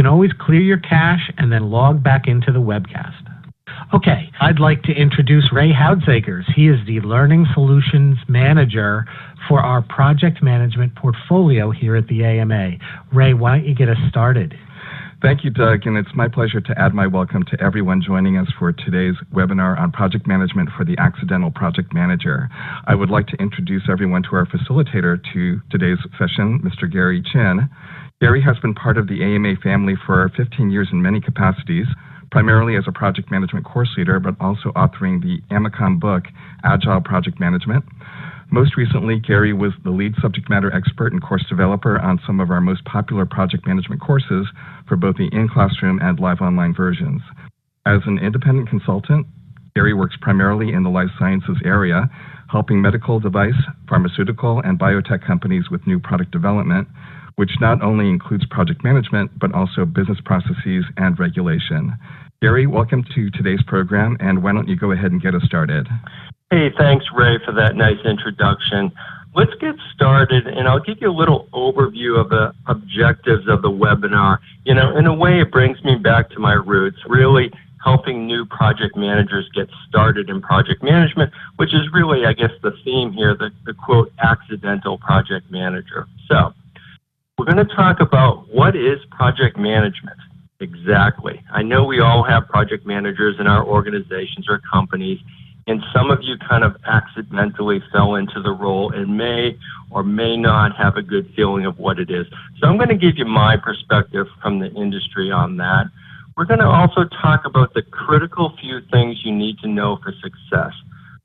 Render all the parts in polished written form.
always clear your cache and then log back into the webcast. Okay, I'd like to introduce Ray Houdsakers. He is the Learning Solutions Manager for our project management portfolio here at the AMA. Ray, why don't you get us started? Thank you, Doug, and it's my pleasure to add my welcome to everyone joining us for today's webinar on project management for the accidental project manager. I would like to introduce everyone to our facilitator to today's session, Mr. Gary Chin. Gary has been part of the AMA family for 15 years in many capacities, primarily as a project management course leader, but also authoring the AMACOM book, Agile Project Management. Most recently, Gary was the lead subject matter expert and course developer on some of our most popular project management courses for both the in-classroom and live online versions. As an independent consultant, Gary works primarily in the life sciences area, helping medical device, pharmaceutical, and biotech companies with new product development, which not only includes project management, but also business processes and regulation. Gary, welcome to today's program, and why don't you go ahead and get us started? Hey, thanks, Ray, for that nice introduction. Let's get started, and I'll give you a little overview of the objectives of the webinar. You know, in a way, it brings me back to my roots, really helping new project managers get started in project management, which is really, I guess, the theme here, the quote, accidental project manager. So, we're going to talk about what is project management. Exactly. I know we all have project managers in our organizations or companies, and some of you kind of accidentally fell into the role and may or may not have a good feeling of what it is. So I'm going to give you my perspective from the industry on that. We're going to also talk about the critical few things you need to know for success.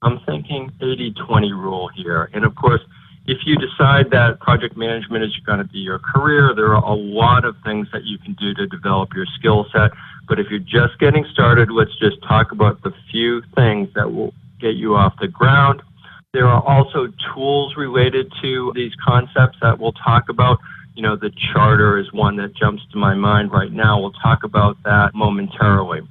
I'm thinking 80-20 rule here. And of course, if you decide that project management is going to be your career, there are a lot of things that you can do to develop your skill set. But if you're just getting started, let's just talk about the few things that will get you off the ground. There are also tools related to these concepts that we'll talk about. You know, the charter is one that jumps to my mind right now. We'll talk about that momentarily.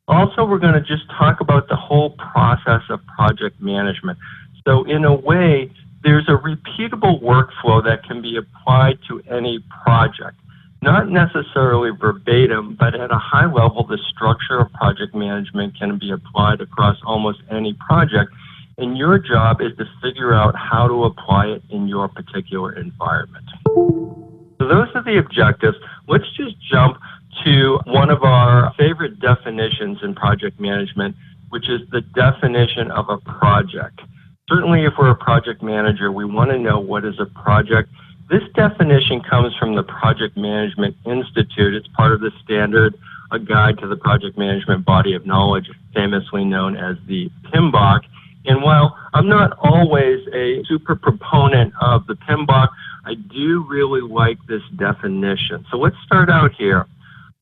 Also, we're going to just talk about the whole process of project management. So in a way, there's a repeatable workflow that can be applied to any project. Not necessarily verbatim, but at a high level, the structure of project management can be applied across almost any project. And your job is to figure out how to apply it in your particular environment. So those are the objectives. Let's just jump to one of our favorite definitions in project management, which is the definition of a project. Certainly, if we're a project manager, we want to know what is a project. This definition comes from the Project Management Institute. It's part of the standard, a guide to the project management body of knowledge, famously known as the PMBOK. And while I'm not always a super proponent of the PMBOK, I do really like this definition. So let's start out here.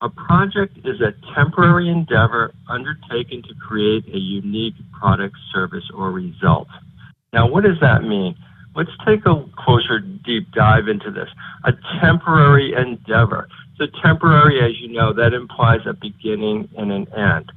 A project is a temporary endeavor undertaken to create a unique product, service, or result. Now, what does that mean? Let's take a closer deep dive into this. A temporary endeavor. So temporary, as you know, that implies a beginning and an end,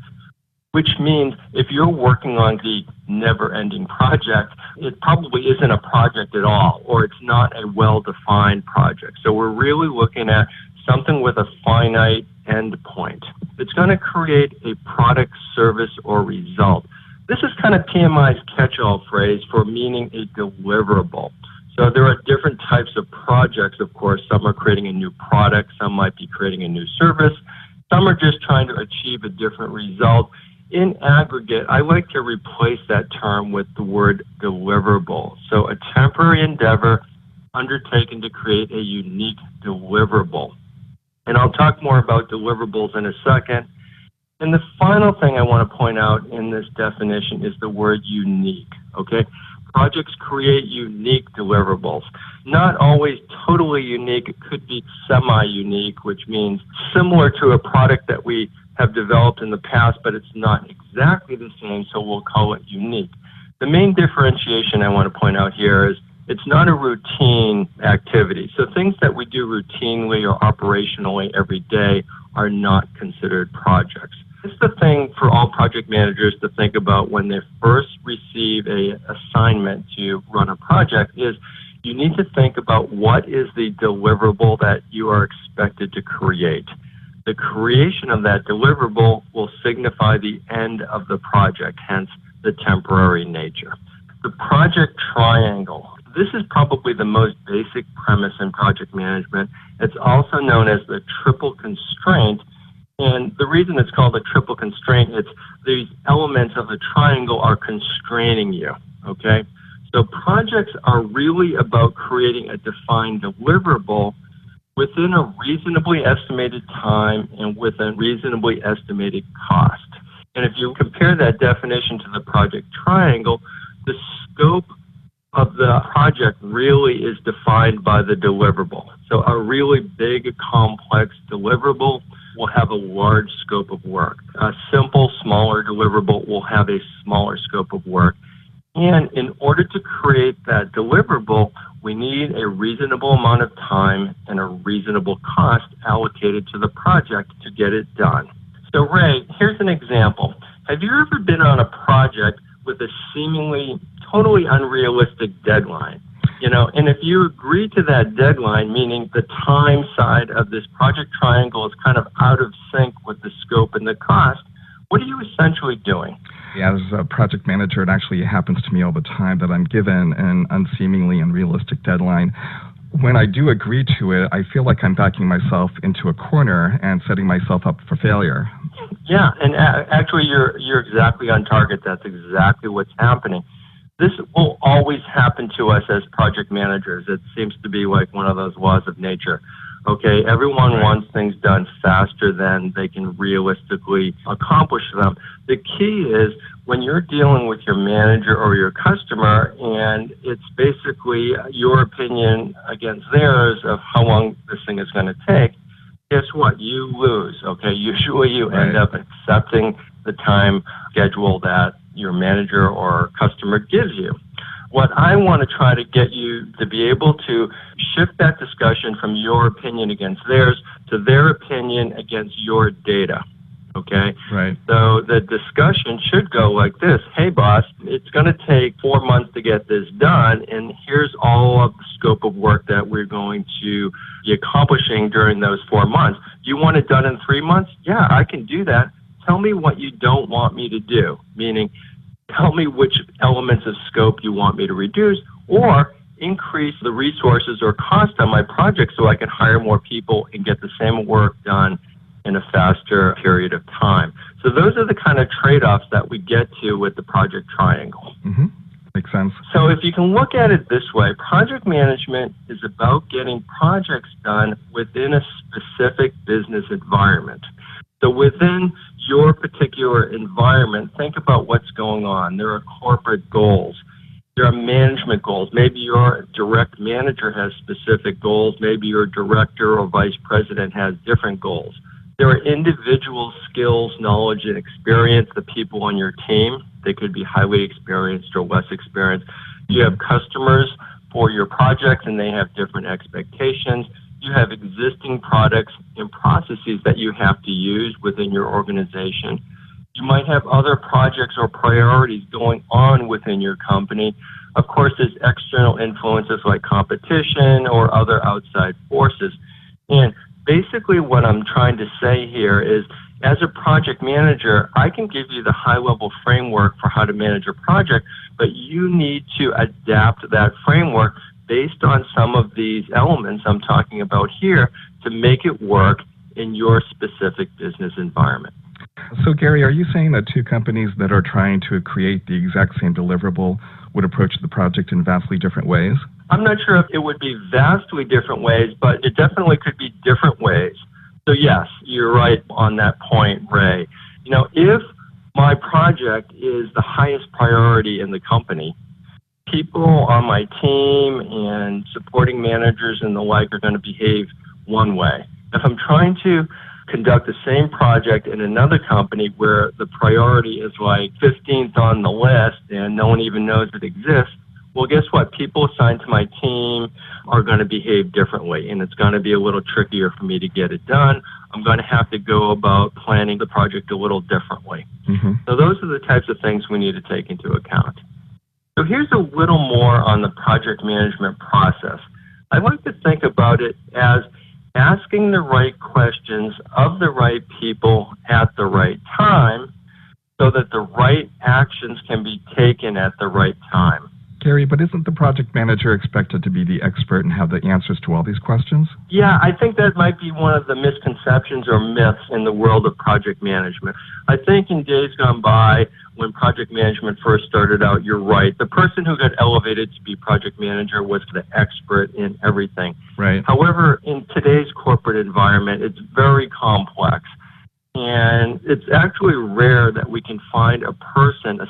which means if you're working on the never-ending project, it probably isn't a project at all, or it's not a well-defined project. So we're really looking at something with a finite end point. It's going to create a product, service, or result. This is kind of PMI's catch-all phrase for meaning a deliverable. So there are different types of projects, of course. Some are creating a new product. Some might be creating a new service. Some are just trying to achieve a different result. In aggregate, I like to replace that term with the word deliverable. So a temporary endeavor undertaken to create a unique deliverable. And I'll talk more about deliverables in a second. And the final thing I want to point out in this definition is the word unique, okay? Projects create unique deliverables. Not always totally unique. It could be semi-unique, which means similar to a product that we have developed in the past, but it's not exactly the same, so we'll call it unique. The main differentiation I want to point out here is it's not a routine activity. So things that we do routinely or operationally every day are not considered projects. It's the thing for all project managers to think about when they first receive an assignment to run a project is you need to think about what is the deliverable that you are expected to create. The creation of that deliverable will signify the end of the project, hence the temporary nature. The project triangle. This is probably the most basic premise in project management. It's also known as the triple constraint. And the reason it's called a triple constraint, it's these elements of the triangle are constraining you, okay? So projects are really about creating a defined deliverable within a reasonably estimated time and with a reasonably estimated cost. And if you compare that definition to the project triangle, the scope of the project really is defined by the deliverable. So a really big, complex deliverable will have a large scope of work. A simple, smaller deliverable will have a smaller scope of work. And in order to create that deliverable, we need a reasonable amount of time and a reasonable cost allocated to the project to get it done. So Ray, here's an example. Have you ever been on a project with a seemingly totally unrealistic deadline? And if you agree to that deadline, meaning the time side of this project triangle is kind of out of sync with the scope and the cost, what are you essentially doing? As a project manager, it actually happens to me all the time that I'm given an unseemingly unrealistic deadline. When I do agree to it, I feel like I'm backing myself into a corner and setting myself up for failure. Yeah, and actually you're exactly on target. That's exactly what's happening. This will always happen to us as project managers. It seems to be like one of those laws of nature. Okay, everyone wants things done faster than they can realistically accomplish them. The key is when you're dealing with your manager or your customer and it's basically your opinion against theirs of how long this thing is going to take, guess what? You lose, okay? Usually you end up accepting the time schedule that your manager or customer gives you. What I want to try to get you to be able to shift that discussion from your opinion against theirs to their opinion against your data, okay? Right. So the discussion should go like this. Hey, boss, it's going to take 4 months to get this done, and here's all of the scope of work that we're going to be accomplishing during those 4 months. You want it done in 3 months? Yeah, I can do that. Tell me what you don't want me to do, meaning tell me which elements of scope you want me to reduce or increase the resources or cost on my project so I can hire more people and get the same work done in a faster period of time. So those are the kind of trade-offs that we get to with the project triangle. Mm-hmm. Makes sense. So if you can look at it this way, project management is about getting projects done within a specific business environment. So within your particular environment, think about what's going on. There are corporate goals. There are management goals. Maybe your direct manager has specific goals. Maybe your director or vice president has different goals. There are individual skills, knowledge, and experience, the people on your team. They could be highly experienced or less experienced. You have customers for your projects, and they have different expectations. You have existing products and processes that you have to use within your organization. You might have other projects or priorities going on within your company. Of course, there's external influences like competition or other outside forces. And basically what I'm trying to say here is, as a project manager, I can give you the high-level framework for how to manage a project, but you need to adapt that framework based on some of these elements I'm talking about here to make it work in your specific business environment. So, Gary, are you saying that two companies that are trying to create the exact same deliverable would approach the project in vastly different ways? I'm not sure if it would be vastly different ways, but it definitely could be different ways. So, yes, you're right on that point, Ray. If my project is the highest priority in the company, people on my team and supporting managers and the like are going to behave one way. If I'm trying to conduct the same project in another company where the priority is like 15th on the list and no one even knows it exists, well, guess what? People assigned to my team are going to behave differently, and it's going to be a little trickier for me to get it done. I'm going to have to go about planning the project a little differently. Mm-hmm. So those are the types of things we need to take into account. So here's a little more on the project management process. I like to think about it as asking the right questions of the right people at the right time so that the right actions can be taken at the right time. Gary, but isn't the project manager expected to be the expert and have the answers to all these questions? Yeah, I think that might be one of the misconceptions or myths in the world of project management. I think in days gone by, when project management first started out, you're right. The person who got elevated to be project manager was the expert in everything. Right. However, in today's corporate environment, it's very complex. And it's actually rare that we can find a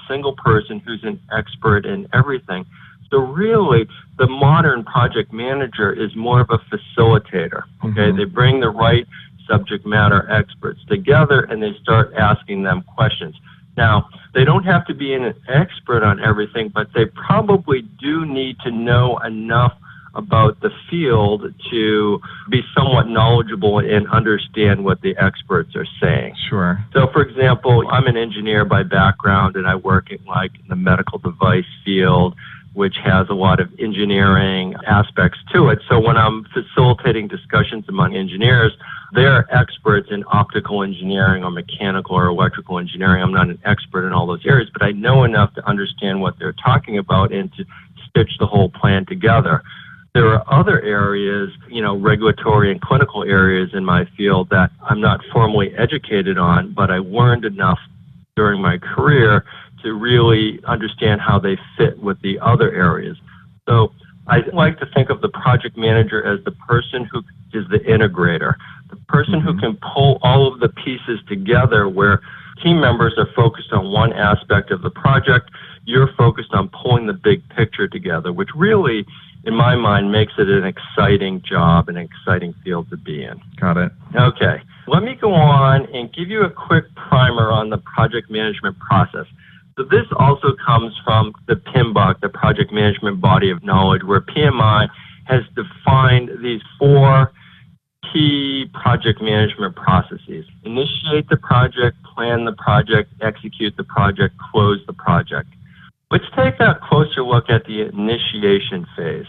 single person who's an expert in everything. So really, the modern project manager is more of a facilitator. Okay, They bring the right subject matter experts together and they start asking them questions. Now, they don't have to be an expert on everything, but they probably do need to know enough about the field to be somewhat knowledgeable and understand what the experts are saying. Sure. So, for example, I'm an engineer by background, and I work in the medical device field, which has a lot of engineering aspects to it. So when I'm facilitating discussions among engineers, they're experts in optical engineering or mechanical or electrical engineering. I'm not an expert in all those areas, but I know enough to understand what they're talking about and to stitch the whole plan together. There are other areas, regulatory and clinical areas in my field that I'm not formally educated on, but I learned enough during my career to really understand how they fit with the other areas. So I like to think of the project manager as the person who is the integrator, the person who can pull all of the pieces together where team members are focused on one aspect of the project. You're focused on pulling the big picture together, which really, in my mind, makes it an exciting job, an exciting field to be in. Got it. Okay. Let me go on and give you a quick primer on the project management process. So this also comes from the PMBOK, the Project Management Body of Knowledge, where PMI has defined these 4 key project management processes. Initiate the project, plan the project, execute the project, close the project. Let's take a closer look at the initiation phase.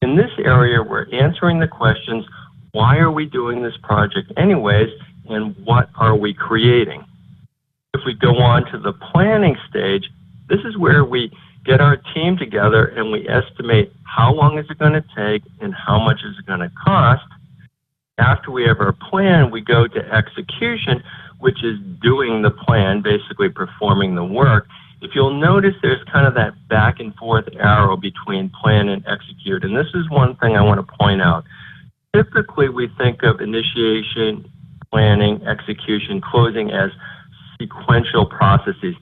In this area, we're answering the questions, why are we doing this project anyways, and what are we creating? If we go on to the planning stage, this is where we get our team together and we estimate how long is it going to take and how much is it going to cost. After we have our plan, we go to execution, which is doing the plan, basically performing the work. If you'll notice, there's kind of that back and forth arrow between plan and execute. And this is one thing I want to point out. Typically, we think of initiation, planning, execution, closing as sequential processes.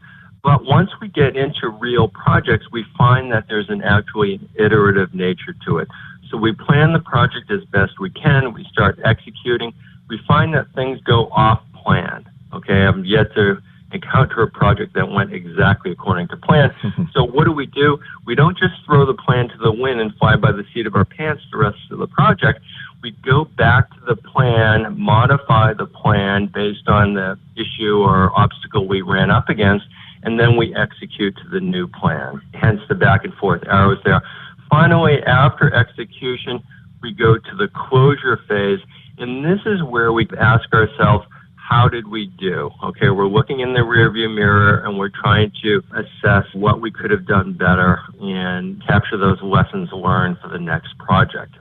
But once we get into real projects, we find that there's an iterative nature to it. So we plan the project as best we can. We start executing. We find that things go off plan. Okay, I've yet to encounter a project that went exactly according to plan. So what do? We don't just throw the plan to the wind and fly by the seat of our pants the rest of the project. We go back to the plan, modify the plan based on the issue or obstacle we ran up against, and then we execute to the new plan. Hence the back and forth arrows there. Finally, after execution, we go to the closure phase, and this is where we ask ourselves, how did we do? Okay, we're looking in the rearview mirror and we're trying to assess what we could have done better and capture those lessons learned for the next project.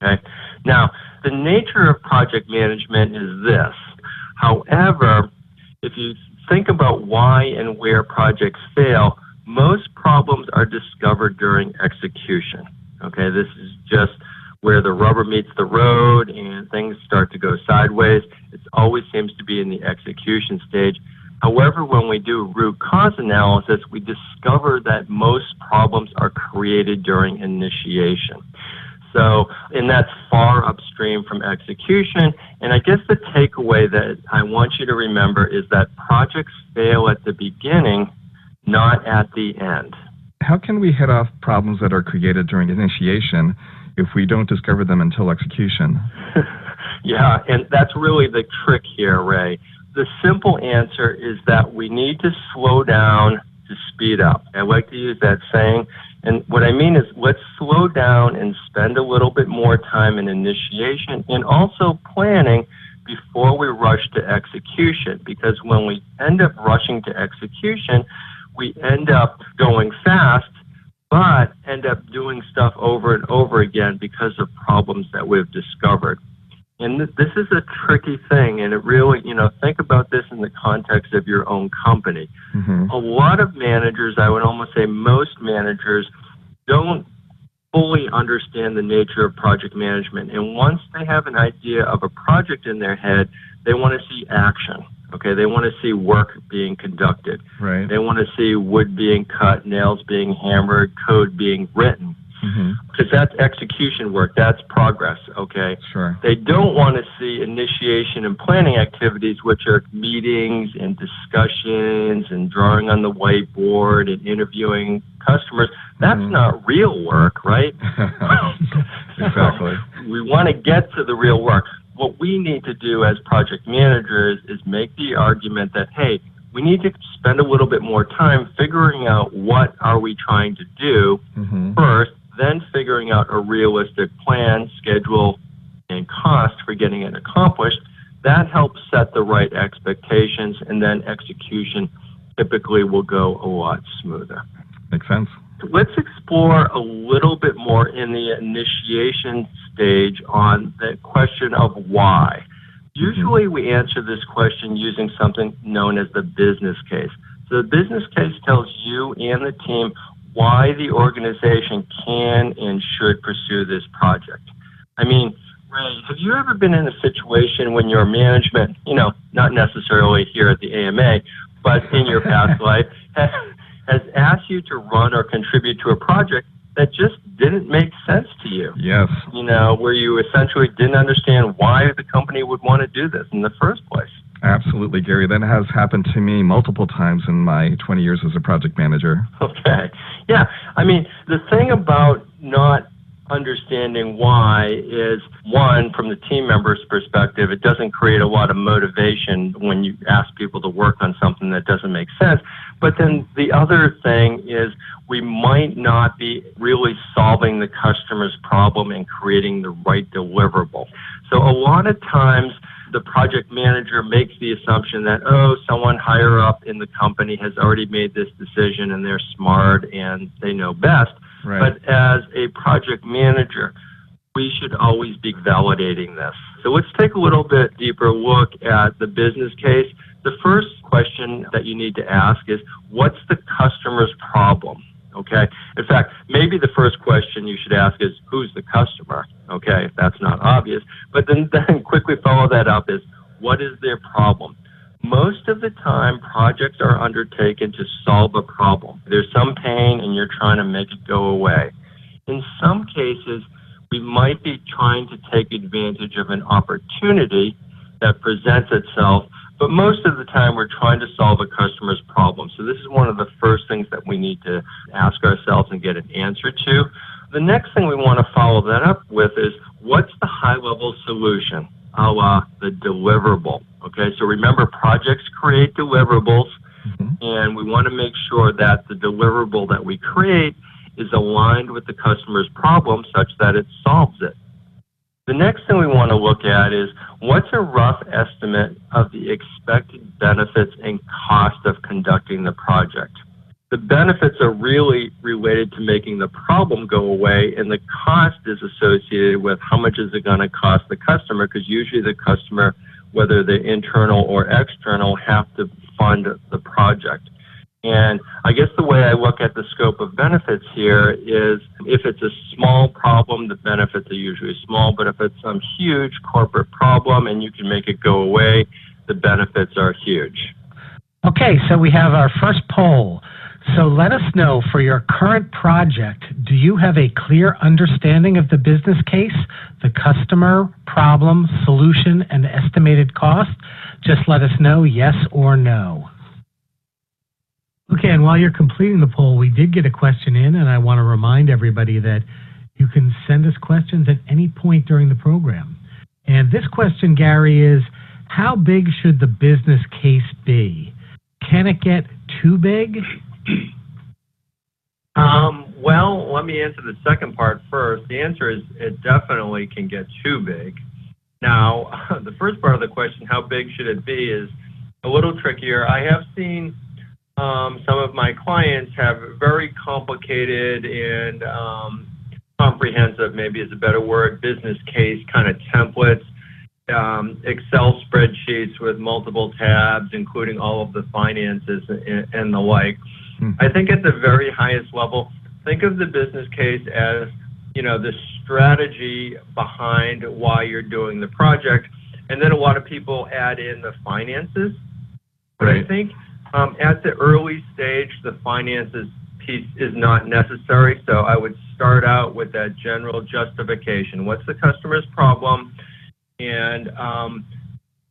Okay. Now, the nature of project management is this. However, if you think about why and where projects fail, most problems are discovered during execution. Okay, this is just where the rubber meets the road and things start to go sideways. It always seems to be in the execution stage. However, when we do root cause analysis, we discover that most problems are created during initiation. So, and that's far upstream from execution. And I guess the takeaway that I want you to remember is that projects fail at the beginning, not at the end. How can we head off problems that are created during initiation if we don't discover them until execution? Yeah, and that's really the trick here, Ray. The simple answer is that we need to slow down to speed up. I like to use that saying. And what I mean is let's slow down and spend a little bit more time in initiation and also planning before we rush to execution. Because when we end up rushing to execution, we end up going fast, but end up doing stuff over and over again because of problems that we've discovered. And this is a tricky thing, and it really, think about this in the context of your own company. Mm-hmm. A lot of managers, I would almost say most managers, don't fully understand the nature of project management. And once they have an idea of a project in their head, they want to see action. Okay, they want to see work being conducted. Right. They want to see wood being cut, nails being hammered, code being written. Because that's execution work, that's progress, okay? Sure. They don't want to see initiation and planning activities, which are meetings and discussions and drawing on the whiteboard and interviewing customers. That's not real work, right? Exactly. We want to get to the real work. What we need to do as project managers is make the argument that, hey, we need to spend a little bit more time figuring out what are we trying to do first, then figuring out a realistic plan, schedule, and cost for getting it accomplished. That helps set the right expectations, and then execution typically will go a lot smoother. Makes sense. Let's explore a little bit more in the initiation stage on the question of why. Usually we answer this question using something known as the business case. So the business case tells you and the team why the organization can and should pursue this project. I mean, Ray, have you ever been in a situation when your management, not necessarily here at the AMA, but in your past life, has asked you to run or contribute to a project that just didn't make sense to you? Yes. Where you essentially didn't understand why the company would want to do this in the first place. Absolutely, Gary. That has happened to me multiple times in my 20 years as a project manager. Okay. Yeah. I mean, the thing about not understanding why is, one, from the team member's perspective, it doesn't create a lot of motivation when you ask people to work on something that doesn't make sense. But then the other thing is we might not be really solving the customer's problem and creating the right deliverable. So a lot of times the project manager makes the assumption that, someone higher up in the company has already made this decision and they're smart and they know best. Right. But as a project manager, we should always be validating this. So let's take a little bit deeper look at the business case. The first question that you need to ask is, what's the customer's problem? Okay. In fact, maybe the first question you should ask is, who's the customer? Okay, if that's not obvious. But then quickly follow that up is, what is their problem? Most of the time, projects are undertaken to solve a problem. There's some pain and you're trying to make it go away. In some cases, we might be trying to take advantage of an opportunity that presents itself, but most of the time we're trying to solve a customer's problem. So this is one of the first things that we need to ask ourselves and get an answer to. The next thing we want to follow that up with is, what's the high-level solution, a la the deliverable? Okay, so remember, projects create deliverables, and we want to make sure that the deliverable that we create is aligned with the customer's problem such that it solves it. The next thing we want to look at is, what's a rough estimate of the expected benefits and cost of conducting the project? The benefits are really related to making the problem go away, and the cost is associated with how much is it going to cost the customer, because usually the customer, whether they're internal or external, have to fund the project. And I guess the way I look at the scope of benefits here is, if it's a small problem, the benefits are usually small, but if it's some huge corporate problem and you can make it go away, the benefits are huge. Okay, so we have our first poll. So let us know, for your current project, do you have a clear understanding of the business case, the customer, problem, solution, and estimated cost? Just let us know, yes or no. Okay, and while you're completing the poll, we did get a question in, and I want to remind everybody that you can send us questions at any point during the program. And this question, Gary, is, how big should the business case be? Can it get too big? Well, let me answer the second part first. The answer is it definitely can get too big. Now, the first part of the question, how big should it be, is a little trickier. I have seen some of my clients have very complicated and comprehensive, maybe is a better word, business case kind of templates, Excel spreadsheets with multiple tabs, including all of the finances and the like. I think at the very highest level, think of the business case as, the strategy behind why you're doing the project. And then a lot of people add in the finances. But I think at the early stage, the finances piece is not necessary. So I would start out with that general justification. What's the customer's problem? And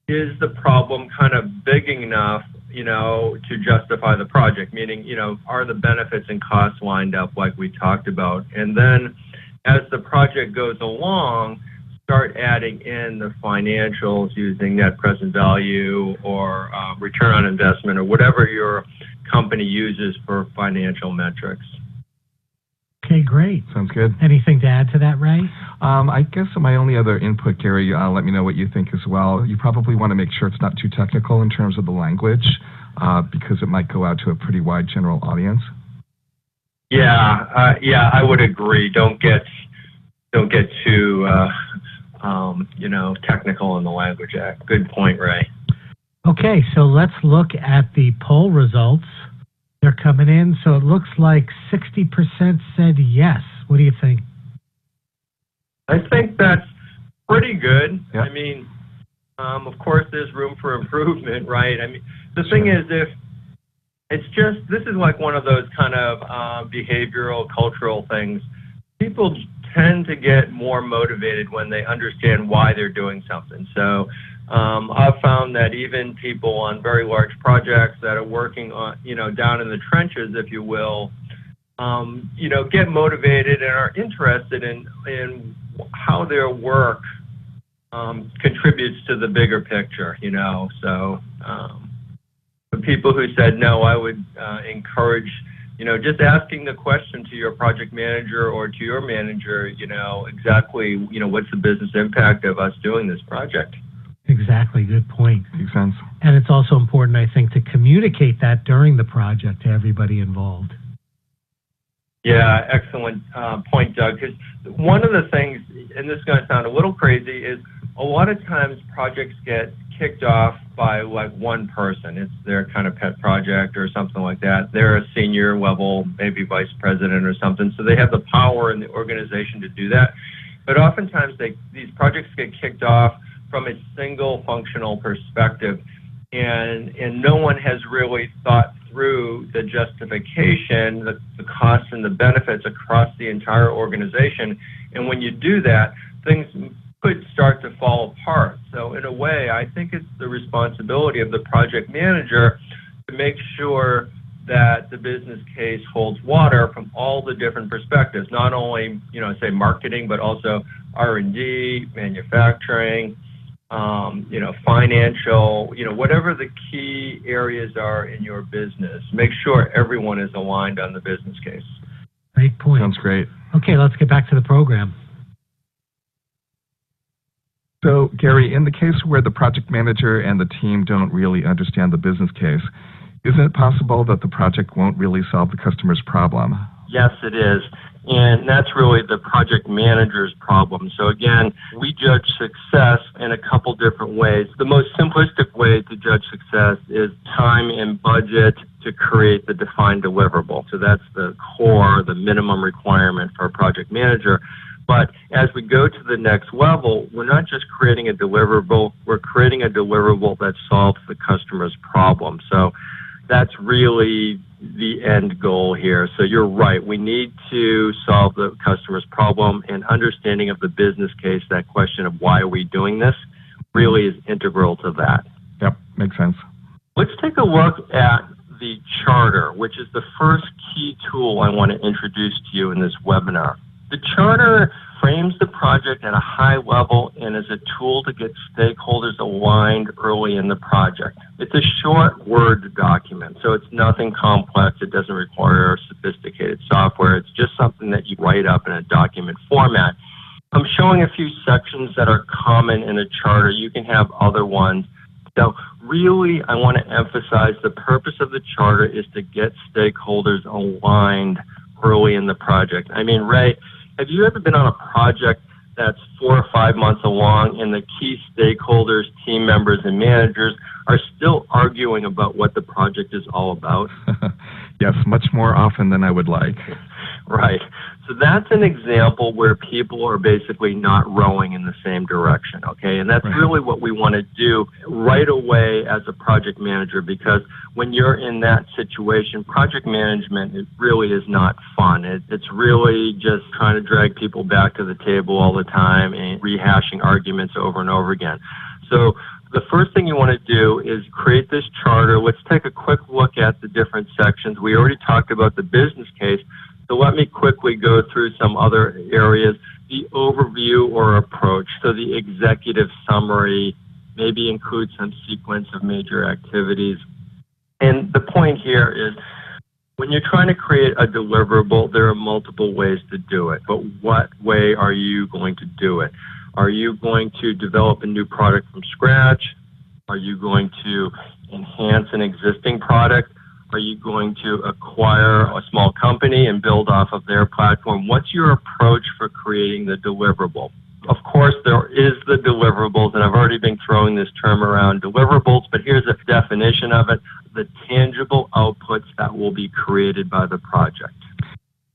is the problem kind of big enough, to justify the project? Meaning, are the benefits and costs lined up like we talked about? And then as the project goes along, start adding in the financials using net present value or return on investment or whatever your company uses for financial metrics. Okay, great. Sounds good. Anything to add to that, Ray? I guess my only other input, Gary, let me know what you think as well. You probably want to make sure it's not too technical in terms of the language because it might go out to a pretty wide general audience. Yeah, I would agree. Don't get too technical in the Language Act. Good point, Ray. Okay, so let's look at the poll results. They're coming in, so it looks like 60% said yes. What do you think? I think that's pretty good. Yep. I mean, of course, there's room for improvement, right? I mean, the thing is, this is like one of those kind of behavioral, cultural things. People tend to get more motivated when they understand why they're doing something. So I've found that even people on very large projects that are working on, down in the trenches, if you will, get motivated and are interested in how their work contributes to the bigger picture, So the people who said no, I would encourage, just asking the question to your project manager or to your manager, exactly, what's the business impact of us doing this project? Exactly. Good point. Makes sense. And it's also important, I think, to communicate that during the project to everybody involved. Yeah, excellent point, Doug. Because one of the things, and this is going to sound a little crazy, is a lot of times projects get kicked off by like one person. It's their kind of pet project or something like that. They're a senior level, maybe vice president or something, so they have the power in the organization to do that. But oftentimes these projects get kicked off from a single functional perspective, and no one has really thought through the justification, the costs and the benefits across the entire organization. And when you do that, things could start to fall apart. So in a way, I think it's the responsibility of the project manager to make sure that the business case holds water from all the different perspectives, not only, say marketing, but also R&D, manufacturing, financial, whatever the key areas are in your business. Make sure everyone is aligned on the business case. Great point. Sounds great. Okay, let's get back to the program. So, Gary, in the case where the project manager and the team don't really understand the business case, isn't it possible that the project won't really solve the customer's problem? Yes, it is. And that's really the project manager's problem. So again, we judge success in a couple different ways. The most simplistic way to judge success is time and budget to create the defined deliverable. So that's the core, the minimum requirement for a project manager. But as we go to the next level, we're not just creating a deliverable, we're creating a deliverable that solves the customer's problem. So that's really the end goal here. So you're right. We need to solve the customer's problem, and understanding of the business case, that question of why are we doing this, really is integral to that. Yep, makes sense. Let's take a look at the charter, which is the first key tool I want to introduce to you in this webinar. The charter frames the project at a high level and is a tool to get stakeholders aligned early in the project. It's a short Word document, so it's nothing complex. It doesn't require sophisticated software. It's just something that you write up in a document format. I'm showing a few sections that are common in a charter. You can have other ones. So really, I want to emphasize the purpose of the charter is to get stakeholders aligned early in the project. I mean, Ray, have you ever been on a project that's 4 or 5 months along and the key stakeholders, team members, and managers are still arguing about what the project is all about? Yes, much more often than I would like. Right. So that's an example where people are basically not rowing in the same direction, okay? And that's really what we want to do right away as a project manager, because when you're in that situation, project management, it really is not fun. It's really just trying to drag people back to the table all the time and rehashing arguments over and over again. So the first thing you want to do is create this charter. Let's take a quick look at the different sections. We already talked about the business case. So let me quickly go through some other areas. The overview or approach. So the executive summary, maybe include some sequence of major activities. And the point here is when you're trying to create a deliverable, there are multiple ways to do it. But what way are you going to do it? Are you going to develop a new product from scratch? Are you going to enhance an existing product? Are you going to acquire a small company and build off of their platform? What's your approach for creating the deliverable? Of course, there is the deliverables, and I've already been throwing this term around, deliverables, but here's a definition of it: the tangible outputs that will be created by the project.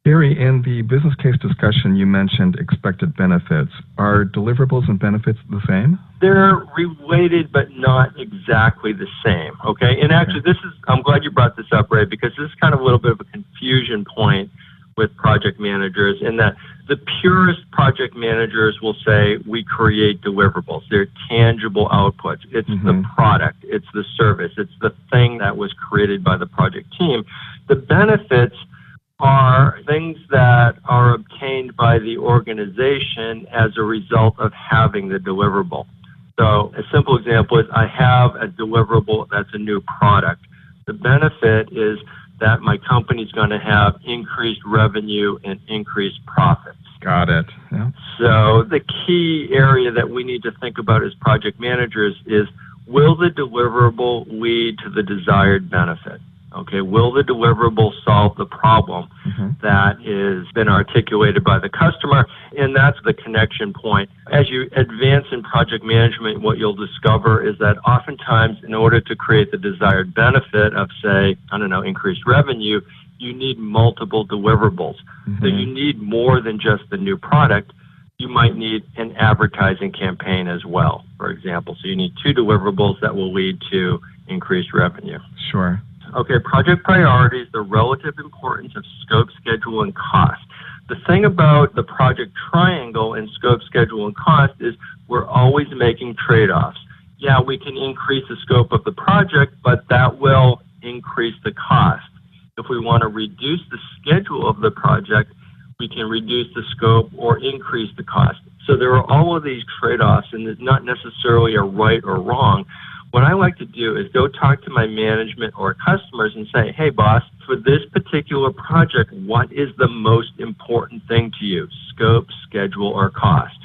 Gary, in the business case discussion, you mentioned expected benefits. Are deliverables and benefits the same? They're related, but not exactly the same, okay? And actually, I'm glad you brought this up, Ray, because this is kind of a little bit of a confusion point with project managers in that the purest project managers will say we create deliverables. They're tangible outputs. It's the product. It's the service. It's the thing that was created by the project team. The benefits are things that are obtained by the organization as a result of having the deliverable. So a simple example is I have a deliverable that's a new product. The benefit is that my company's going to have increased revenue and increased profits. Got it. Yeah. So the key area that we need to think about as project managers is, will the deliverable lead to the desired benefit? Okay, will the deliverable solve the problem that has been articulated by the customer? And that's the connection point. As you advance in project management, what you'll discover is that oftentimes in order to create the desired benefit of, say, increased revenue, you need multiple deliverables. So you need more than just the new product. You might need an advertising campaign as well, for example. So you need 2 deliverables that will lead to increased revenue. Sure. Okay, project priorities, the relative importance of scope, schedule, and cost. The thing about the project triangle in scope, schedule, and cost is we're always making trade-offs. Yeah, we can increase the scope of the project, but that will increase the cost. If we want to reduce the schedule of the project, we can reduce the scope or increase the cost. So there are all of these trade-offs, and there's not necessarily a right or wrong. What I like to do is go talk to my management or customers and say, hey, boss, for this particular project, what is the most important thing to you? Scope, schedule, or cost,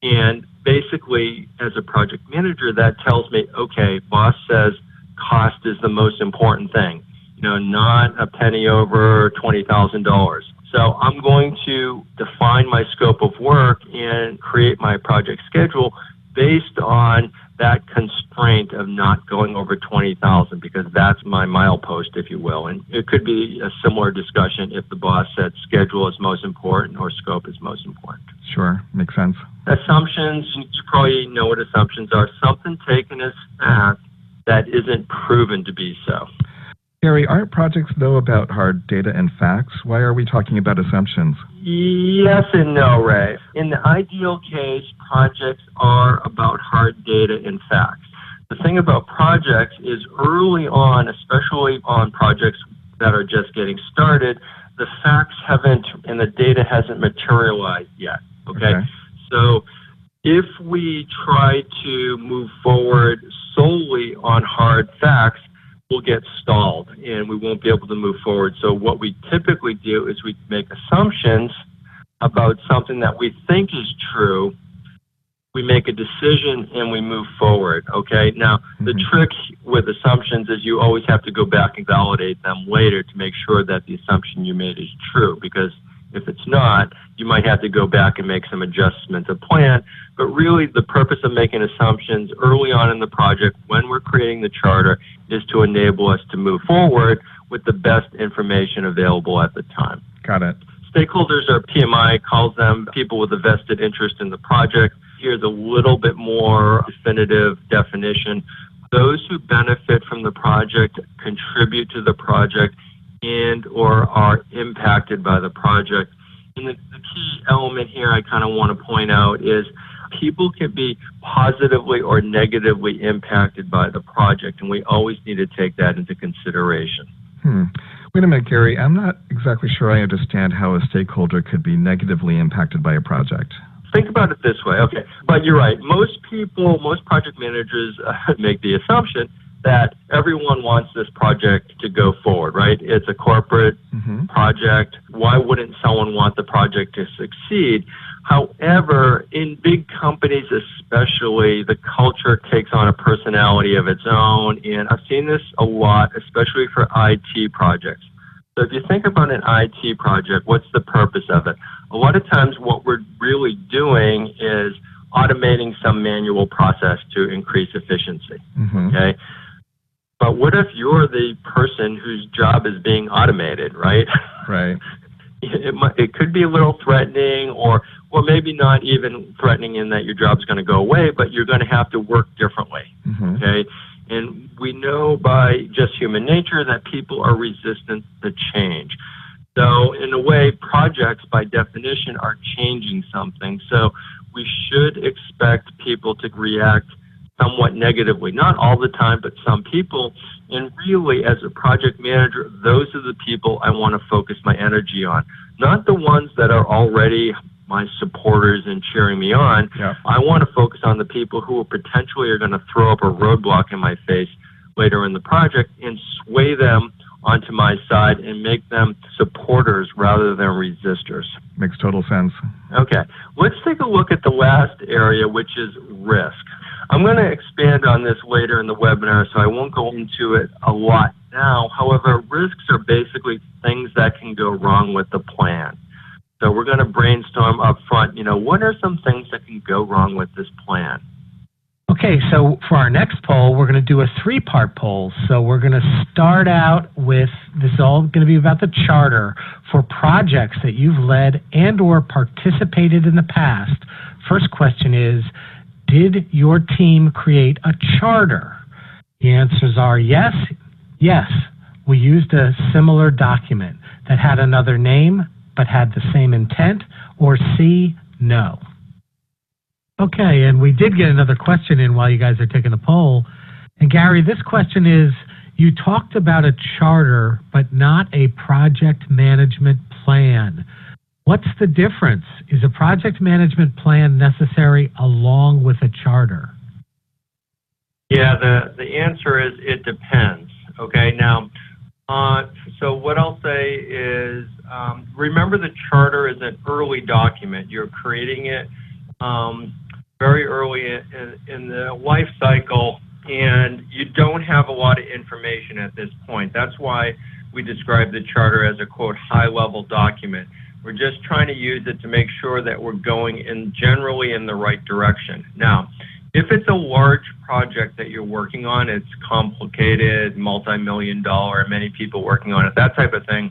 And basically, as a project manager, that tells me, okay, boss says cost is the most important thing, not a penny over $20,000. So I'm going to define my scope of work and create my project schedule based on that constraint of not going over 20,000, because that's my milepost, if you will. And it could be a similar discussion if the boss said schedule is most important or scope is most important. Sure, makes sense. Assumptions, you probably know what assumptions are. Something taken as fact that isn't proven to be so. Gary, aren't projects, though, about hard data and facts? Why are we talking about assumptions? Yes and no, Ray. In the ideal case, projects are about hard data and facts. The thing about projects is early on, especially on projects that are just getting started, the facts haven't and the data hasn't materialized yet. Okay? So if we try to move forward solely on hard facts, we'll get stalled and we won't be able to move forward. So what we typically do is we make assumptions about something that we think is true. We make a decision and we move forward, okay? Now, the trick with assumptions is you always have to go back and validate them later to make sure that the assumption you made is true, because if it's not, you might have to go back and make some adjustments of plan. But really, the purpose of making assumptions early on in the project when we're creating the charter is to enable us to move forward with the best information available at the time. Got it. Stakeholders, or PMI calls them, people with a vested interest in the project. Here's a little bit more definitive definition. Those who benefit from the project, contribute to the project, and or are impacted by the project. And the key element here I kind of want to point out is people can be positively or negatively impacted by the project, and we always need to take that into consideration. Wait a minute, Gary. I'm not exactly sure I understand how a stakeholder could be negatively impacted by a project. Think about it this way. Okay, but you're right. Most project managers make the assumption that everyone wants this project to go forward, right? It's a corporate project. Why wouldn't someone want the project to succeed? However, in big companies especially, the culture takes on a personality of its own, and I've seen this a lot, especially for IT projects. So if you think about an IT project, what's the purpose of it? A lot of times what we're really doing is automating some manual process to increase efficiency, okay? But what if you're the person whose job is being automated, right? Right. It could be a little threatening, or maybe not even threatening in that your job's going to go away, but you're going to have to work differently, okay? And we know by just human nature that people are resistant to change. So in a way, projects by definition are changing something. So we should expect people to react somewhat negatively, not all the time, but some people. And really, as a project manager, those are the people I want to focus my energy on, not the ones that are already my supporters and cheering me on. Yeah. I want to focus on the people who potentially are going to throw up a roadblock in my face later in the project and sway them onto my side and make them supporters rather than resistors. Makes total sense. Okay, let's take a look at the last area, which is risk. I'm going to expand on this later in the webinar, so I won't go into it a lot now. However, risks are basically things that can go wrong with the plan. So we're going to brainstorm up front, what are some things that can go wrong with this plan? Okay, so for our next poll, we're going to do a three-part poll. So we're going to start out with, this is all going to be about the charter for projects that you've led and or participated in the past. First question is, did your team create a charter? The answers are yes, we used a similar document that had another name but had the same intent, or C, no. Okay, and we did get another question in while you guys are taking the poll. And Gary, this question is, you talked about a charter, but not a project management plan. What's the difference? Is a project management plan necessary along with a charter? Yeah, the answer is it depends. Okay, now, so what I'll say is, remember the charter is an early document. You're creating it very early in the life cycle, and you don't have a lot of information at this point. That's why we describe the charter as a, quote, high-level document. We're just trying to use it to make sure that we're going generally in the right direction. Now, if it's a large project that you're working on, it's complicated, multi-million-dollar, many people working on it, that type of thing,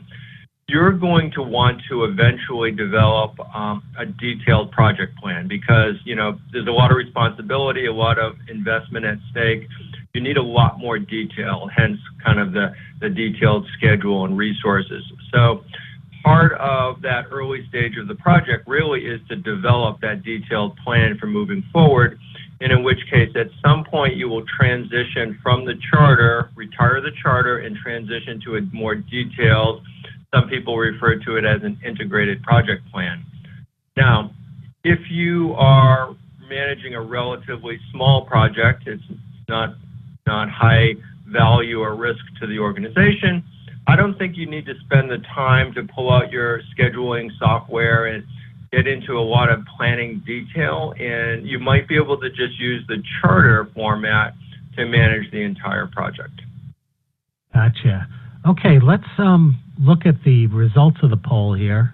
you're going to want to eventually develop a detailed project plan because, there's a lot of responsibility, a lot of investment at stake. You need a lot more detail, hence kind of the detailed schedule and resources. So part of that early stage of the project really is to develop that detailed plan for moving forward, and in which case at some point you will transition from the charter, retire the charter, and transition to a more detailed, some people refer to it as an integrated project plan. Now, If you are managing a relatively small project, it's not high value or risk to the organization, I don't think you need to spend the time to pull out your scheduling software and get into a lot of planning detail, and you might be able to just use the charter format to manage the entire project. Gotcha. Okay, let's look at the results of the poll here.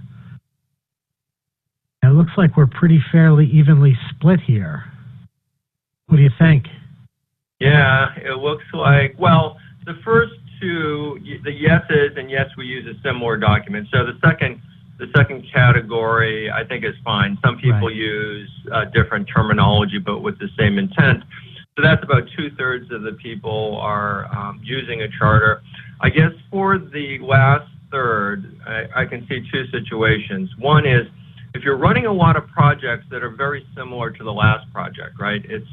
It looks like we're pretty fairly evenly split here. What do you think? Yeah, it looks like, well, the first two, the yeses, and yes, we use a similar document. So the second category, I think, is fine. Some people use different terminology, but with the same intent. So that's about 2/3 of the people are using a charter. I guess for the last third, I can see two situations. One is if you're running a lot of projects that are very similar to the last project, right? It's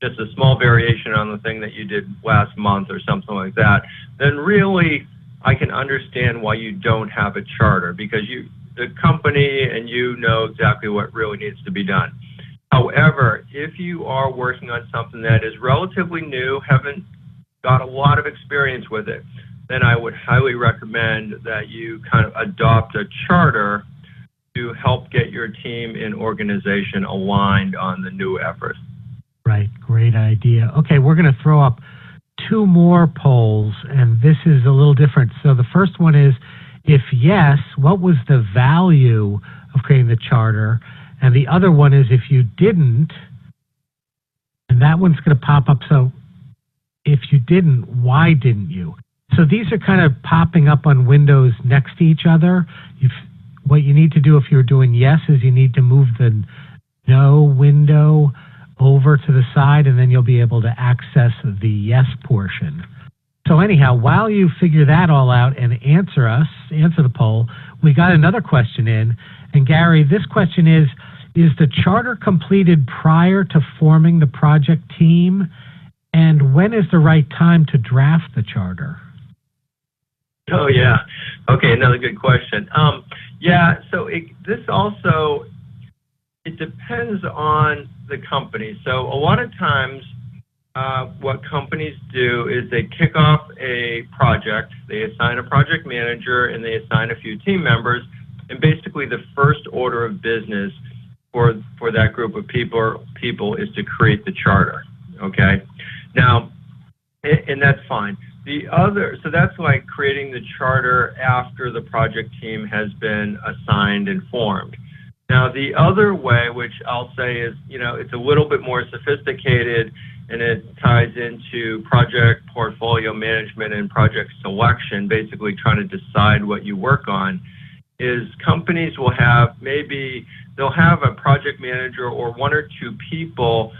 just a small variation on the thing that you did last month or something like that, then really I can understand why you don't have a charter, because the company and you know exactly what really needs to be done. However, if you are working on something that is relatively new, haven't got a lot of experience with it, then I would highly recommend that you kind of adopt a charter to help get your team and organization aligned on the new effort. Right, great idea. Okay, we're going to throw up two more polls, and this is a little different. So the first one is, if yes, what was the value of creating the charter? And the other one is, if you didn't, and that one's going to pop up. So if you didn't, why didn't you? So these are kind of popping up on windows next to each other. What you need to do if you're doing yes is you need to move the no window over to the side, and then you'll be able to access the yes portion. So anyhow, while you figure that all out and answer the poll, we got another question in. And Gary, this question is the charter completed prior to forming the project team? And when is the right time to draft the charter? Oh, yeah. Okay, another good question. Yeah, so this also, it depends on the company. So a lot of times what companies do is they kick off a project, they assign a project manager, and they assign a few team members, and basically the first order of business for that group of people is to create the charter, okay? Now, and that's fine. So that's like creating the charter after the project team has been assigned and formed. Now, the other way, which I'll say is, it's a little bit more sophisticated, and it ties into project portfolio management and project selection, basically trying to decide what you work on, is companies will have, they'll have a project manager or one or two people.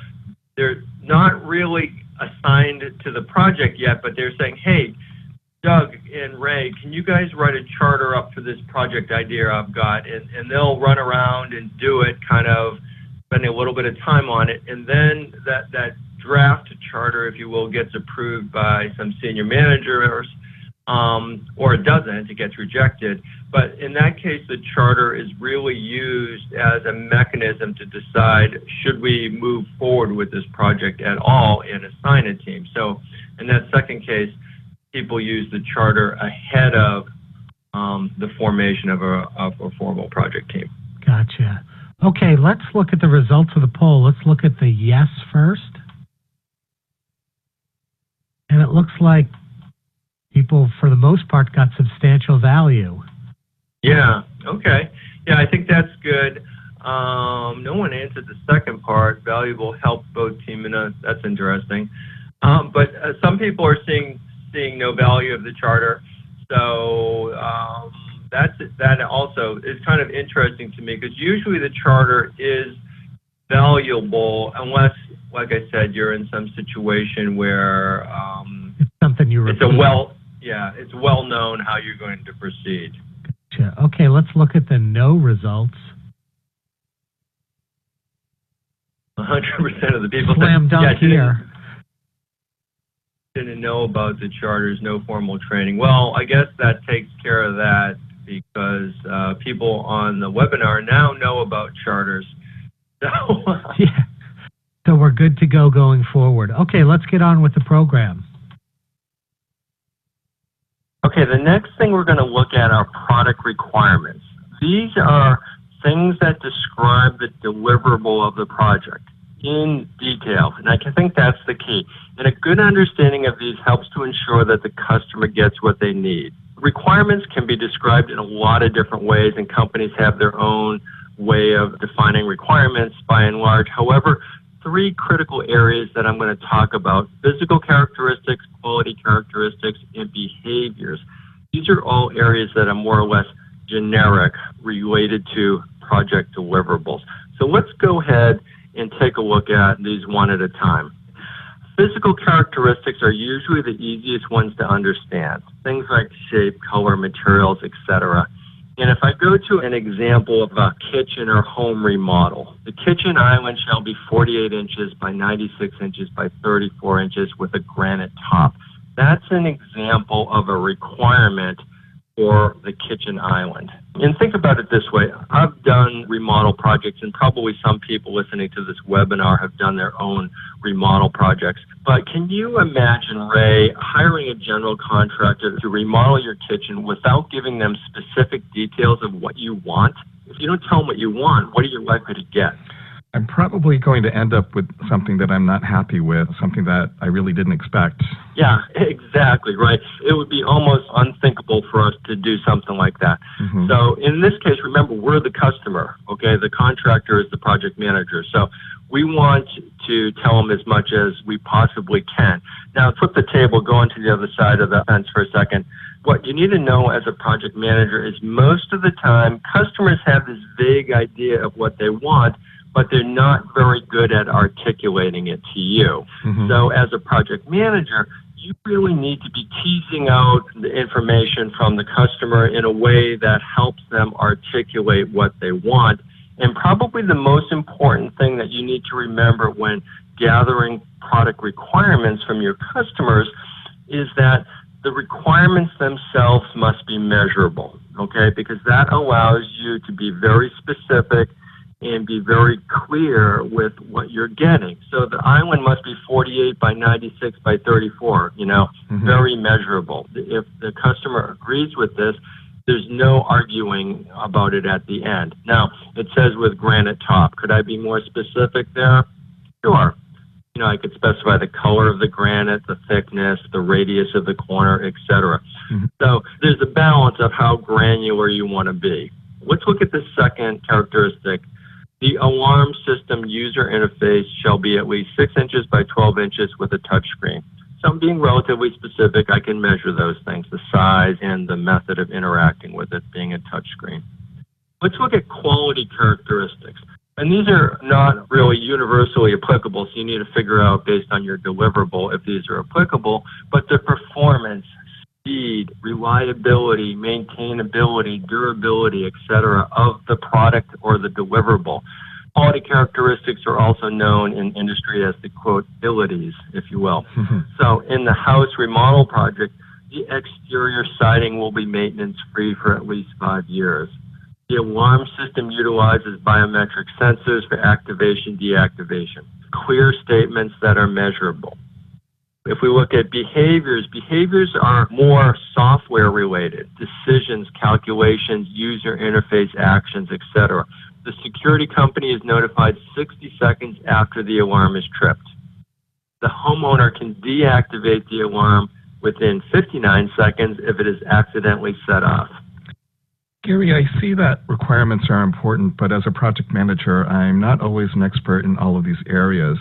They're not really assigned to the project yet, but they're saying, hey, Doug and Ray, can you guys write a charter up for this project idea I've got? And they'll run around and do it, kind of spending a little bit of time on it. And then that draft charter, if you will, gets approved by some senior managers, or it doesn't, it gets rejected. But in that case, the charter is really used as a mechanism to decide, should we move forward with this project at all and assign a team? So in that second case, people use the charter ahead of the formation of a formal project team. Gotcha. Okay, let's look at the results of the poll. Let's look at the yes first. And it looks like people, for the most part, got substantial value. Yeah, okay. Yeah, I think that's good. No one answered the second part, valuable help both team, and that's interesting. But some people are seeing no value of the charter. So that also is kind of interesting to me, because usually the charter is valuable unless, like I said, you're in some situation where it's something you repeat. It's well known how you're going to proceed. Gotcha. Okay, let's look at the no results. 100% of the people slam dunk here. Didn't know about the charters, no formal training. Well, I guess that takes care of that, because people on the webinar now know about charters. Yeah. So we're good to go going forward. Okay, let's get on with the program. Okay, the next thing we're going to look at are product requirements. These are things that describe the deliverable of the project in detail, and I think that's the key. And a good understanding of these helps to ensure that the customer gets what they need. Requirements can be described in a lot of different ways, and companies have their own way of defining requirements by and large. However, three critical areas that I'm going to talk about: physical characteristics, quality characteristics, and behaviors. These are all areas that are more or less generic related to project deliverables. So let's go ahead and take a look at these one at a time. Physical characteristics are usually the easiest ones to understand. Things like shape, color, materials, etc. And if I go to an example of a kitchen or home remodel, the kitchen island shall be 48 inches by 96 inches by 34 inches with a granite top. That's an example of a requirement for the kitchen island. And think about it this way. I've done remodel projects, and probably some people listening to this webinar have done their own remodel projects. But can you imagine, Ray, hiring a general contractor to remodel your kitchen without giving them specific details of what you want? If you don't tell them what you want, what are you likely to get? I'm probably going to end up with something that I'm not happy with, something that I really didn't expect. Yeah, exactly, right. It would be almost unthinkable for us to do something like that. Mm-hmm. So in this case, remember, we're the customer, okay? The contractor is the project manager. So we want to tell them as much as we possibly can. Now, flip the table, go on to the other side of the fence for a second. What you need to know as a project manager is most of the time, customers have this vague idea of what they want, but they're not very good at articulating it to you. Mm-hmm. So as a project manager, you really need to be teasing out the information from the customer in a way that helps them articulate what they want. And probably the most important thing that you need to remember when gathering product requirements from your customers is that the requirements themselves must be measurable, okay? Because that allows you to be very specific and be very clear with what you're getting. So the island must be 48 by 96 by 34, Mm-hmm. very measurable. If the customer agrees with this, there's no arguing about it at the end. Now, it says with granite top. Could I be more specific there? Sure. I could specify the color of the granite, the thickness, the radius of the corner, etc. Mm-hmm. So there's a balance of how granular you want to be. Let's look at the second characteristic. The alarm system user interface shall be at least 6 inches by 12 inches with a touch screen. So I'm being relatively specific. I can measure those things, the size and the method of interacting with it being a touch screen. Let's look at quality characteristics. And these are not really universally applicable, so you need to figure out based on your deliverable if these are applicable, but the performance, speed, reliability, maintainability, durability, etc. of the product or the deliverable. Quality characteristics are also known in industry as the quote abilities, if you will. Mm-hmm. So in the house remodel project, the exterior siding will be maintenance free for at least 5 years. The alarm system utilizes biometric sensors for activation, deactivation. Clear statements that are measurable. If we look at behaviors are more software related, decisions, calculations, user interface actions, etc. The security company is notified 60 seconds after the alarm is tripped. The homeowner can deactivate the alarm within 59 seconds if it is accidentally set off. Gary, I see that requirements are important, but as a project manager, I'm not always an expert in all of these areas.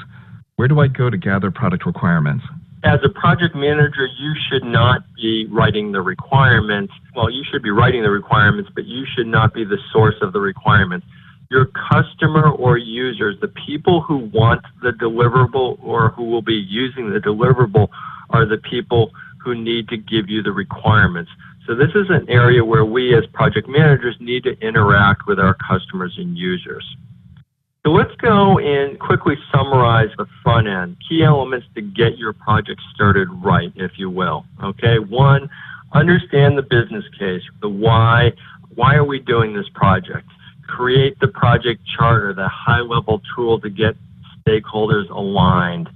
Where do I go to gather product requirements? As a project manager, you should not be writing the requirements. Well, you should be writing the requirements, but you should not be the source of the requirements. Your customer or users, the people who want the deliverable or who will be using the deliverable, are the people who need to give you the requirements. So this is an area where we as project managers need to interact with our customers and users. So let's go and quickly summarize the front end, key elements to get your project started right, if you will. Okay, 1, understand the business case, the why. Why are we doing this project? create the project charter, the high-level tool to get stakeholders aligned,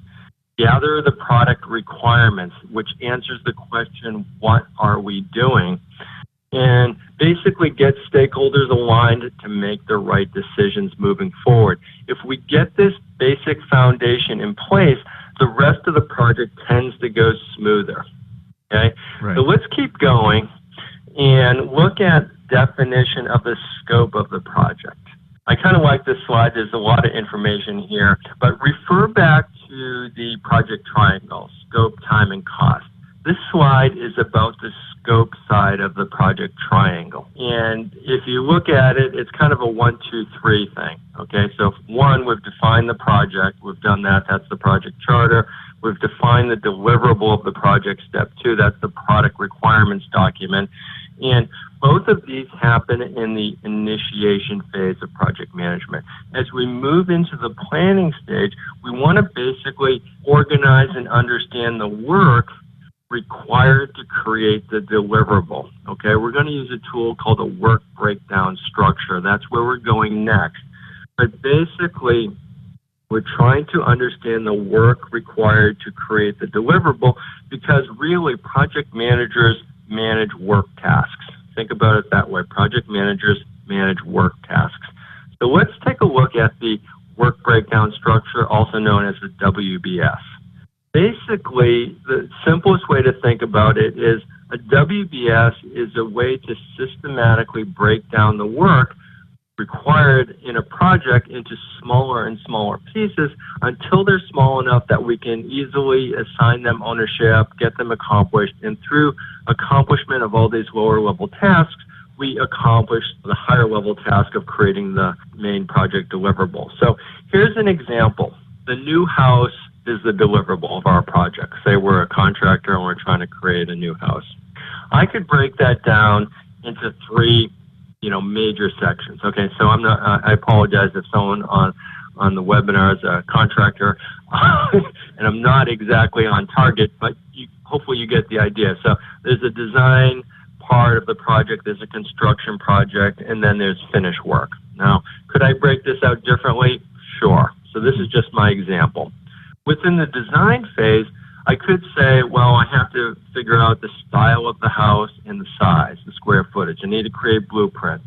gather the product requirements, which answers the question, what are we doing? And basically get stakeholders aligned to make the right decisions moving forward. If we get this basic foundation in place, the rest of the project tends to go smoother. Okay? Right. So let's keep going and look at definition of the scope of the project. I kind of like this slide. There's a lot of information here, but refer back to the project triangle, scope, time, and cost. This slide is about the scope side of the project triangle. And if you look at it, it's kind of a 1, 2, 3 thing. Okay, so 1, we've defined the project. We've done that. That's the project charter. We've defined the deliverable of the project. Step 2, that's the product requirements document. And both of these happen in the initiation phase of project management. As we move into the planning stage, we want to basically organize and understand the work required to create the deliverable. Okay, we're going to use a tool called a work breakdown structure. That's where we're going next. But basically, we're trying to understand the work required to create the deliverable because really project managers manage work tasks. Think about it that way. Project managers manage work tasks. So let's take a look at the work breakdown structure, also known as the WBS. Basically, the simplest way to think about it is a WBS is a way to systematically break down the work required in a project into smaller and smaller pieces until they're small enough that we can easily assign them ownership, get them accomplished, and through accomplishment of all these lower level tasks, we accomplish the higher level task of creating the main project deliverable. So here's an example. The new house is the deliverable of our project. Say we're a contractor and we're trying to create a new house. I could break that down into 3 major sections. Okay, so I apologize if someone on the webinar is a contractor, and I'm not exactly on target, but hopefully you get the idea. So there's a design part of the project, there's a construction project, and then there's finish work. Now, could I break this out differently? Sure. So this is just my example. Within the design phase, I could say, well, I have to figure out the style of the house and the size, the square footage. I need to create blueprints.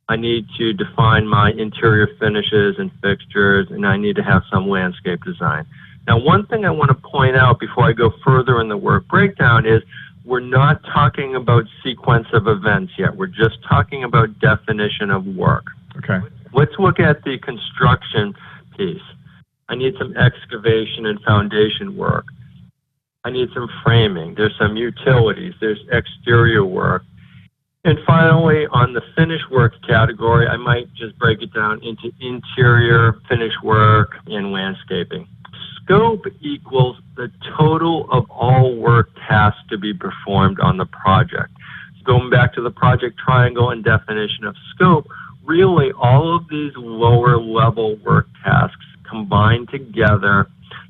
I need to define my interior finishes and fixtures, and I need to have some landscape design. Now, one thing I want to point out before I go further in the work breakdown is we're not talking about sequence of events yet. We're just talking about definition of work. Okay. Let's look at the construction piece. I need some excavation and foundation work. I need some framing. There's some utilities. There's exterior work. And finally, on the finish work category, I might just break it down into interior, finish work, and landscaping. Scope equals the total of all work tasks to be performed on the project. So going back to the project triangle and definition of scope, really all of these lower level work tasks combined together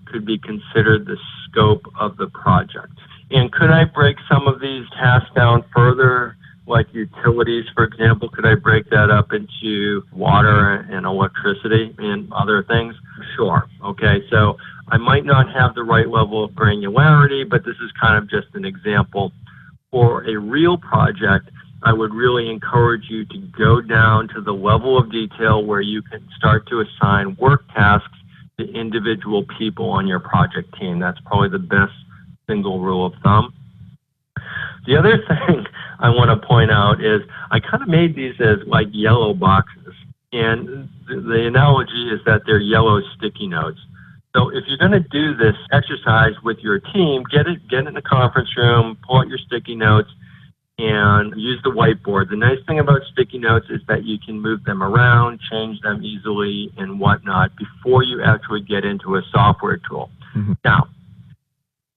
could be considered the scope of the project. And could I break some of these tasks down further, like utilities, for example? Could I break that up into water and electricity and other things? Sure. Okay, so I might not have the right level of granularity, but this is kind of just an example. For a real project, I would really encourage you to go down to the level of detail where you can start to assign work tasks to individual people on your project team. That's probably the best single rule of thumb. The other thing I want to point out is I kind of made these as like yellow boxes. And the analogy is that they're yellow sticky notes. So if you're going to do this exercise with your team, get in the conference room, pull out your sticky notes, and use the whiteboard. The nice thing about sticky notes is that you can move them around, change them easily, and whatnot before you actually get into a software tool. Mm-hmm. Now,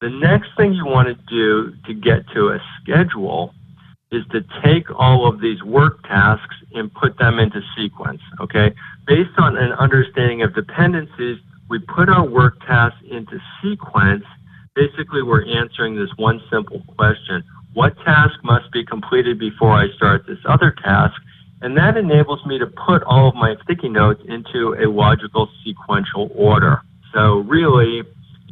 the next thing you want to do to get to a schedule is to take all of these work tasks and put them into sequence, okay? Based on an understanding of dependencies, we put our work tasks into sequence. Basically, we're answering this one simple question: what task must be completed before I start this other task? And that enables me to put all of my sticky notes into a logical sequential order. So really,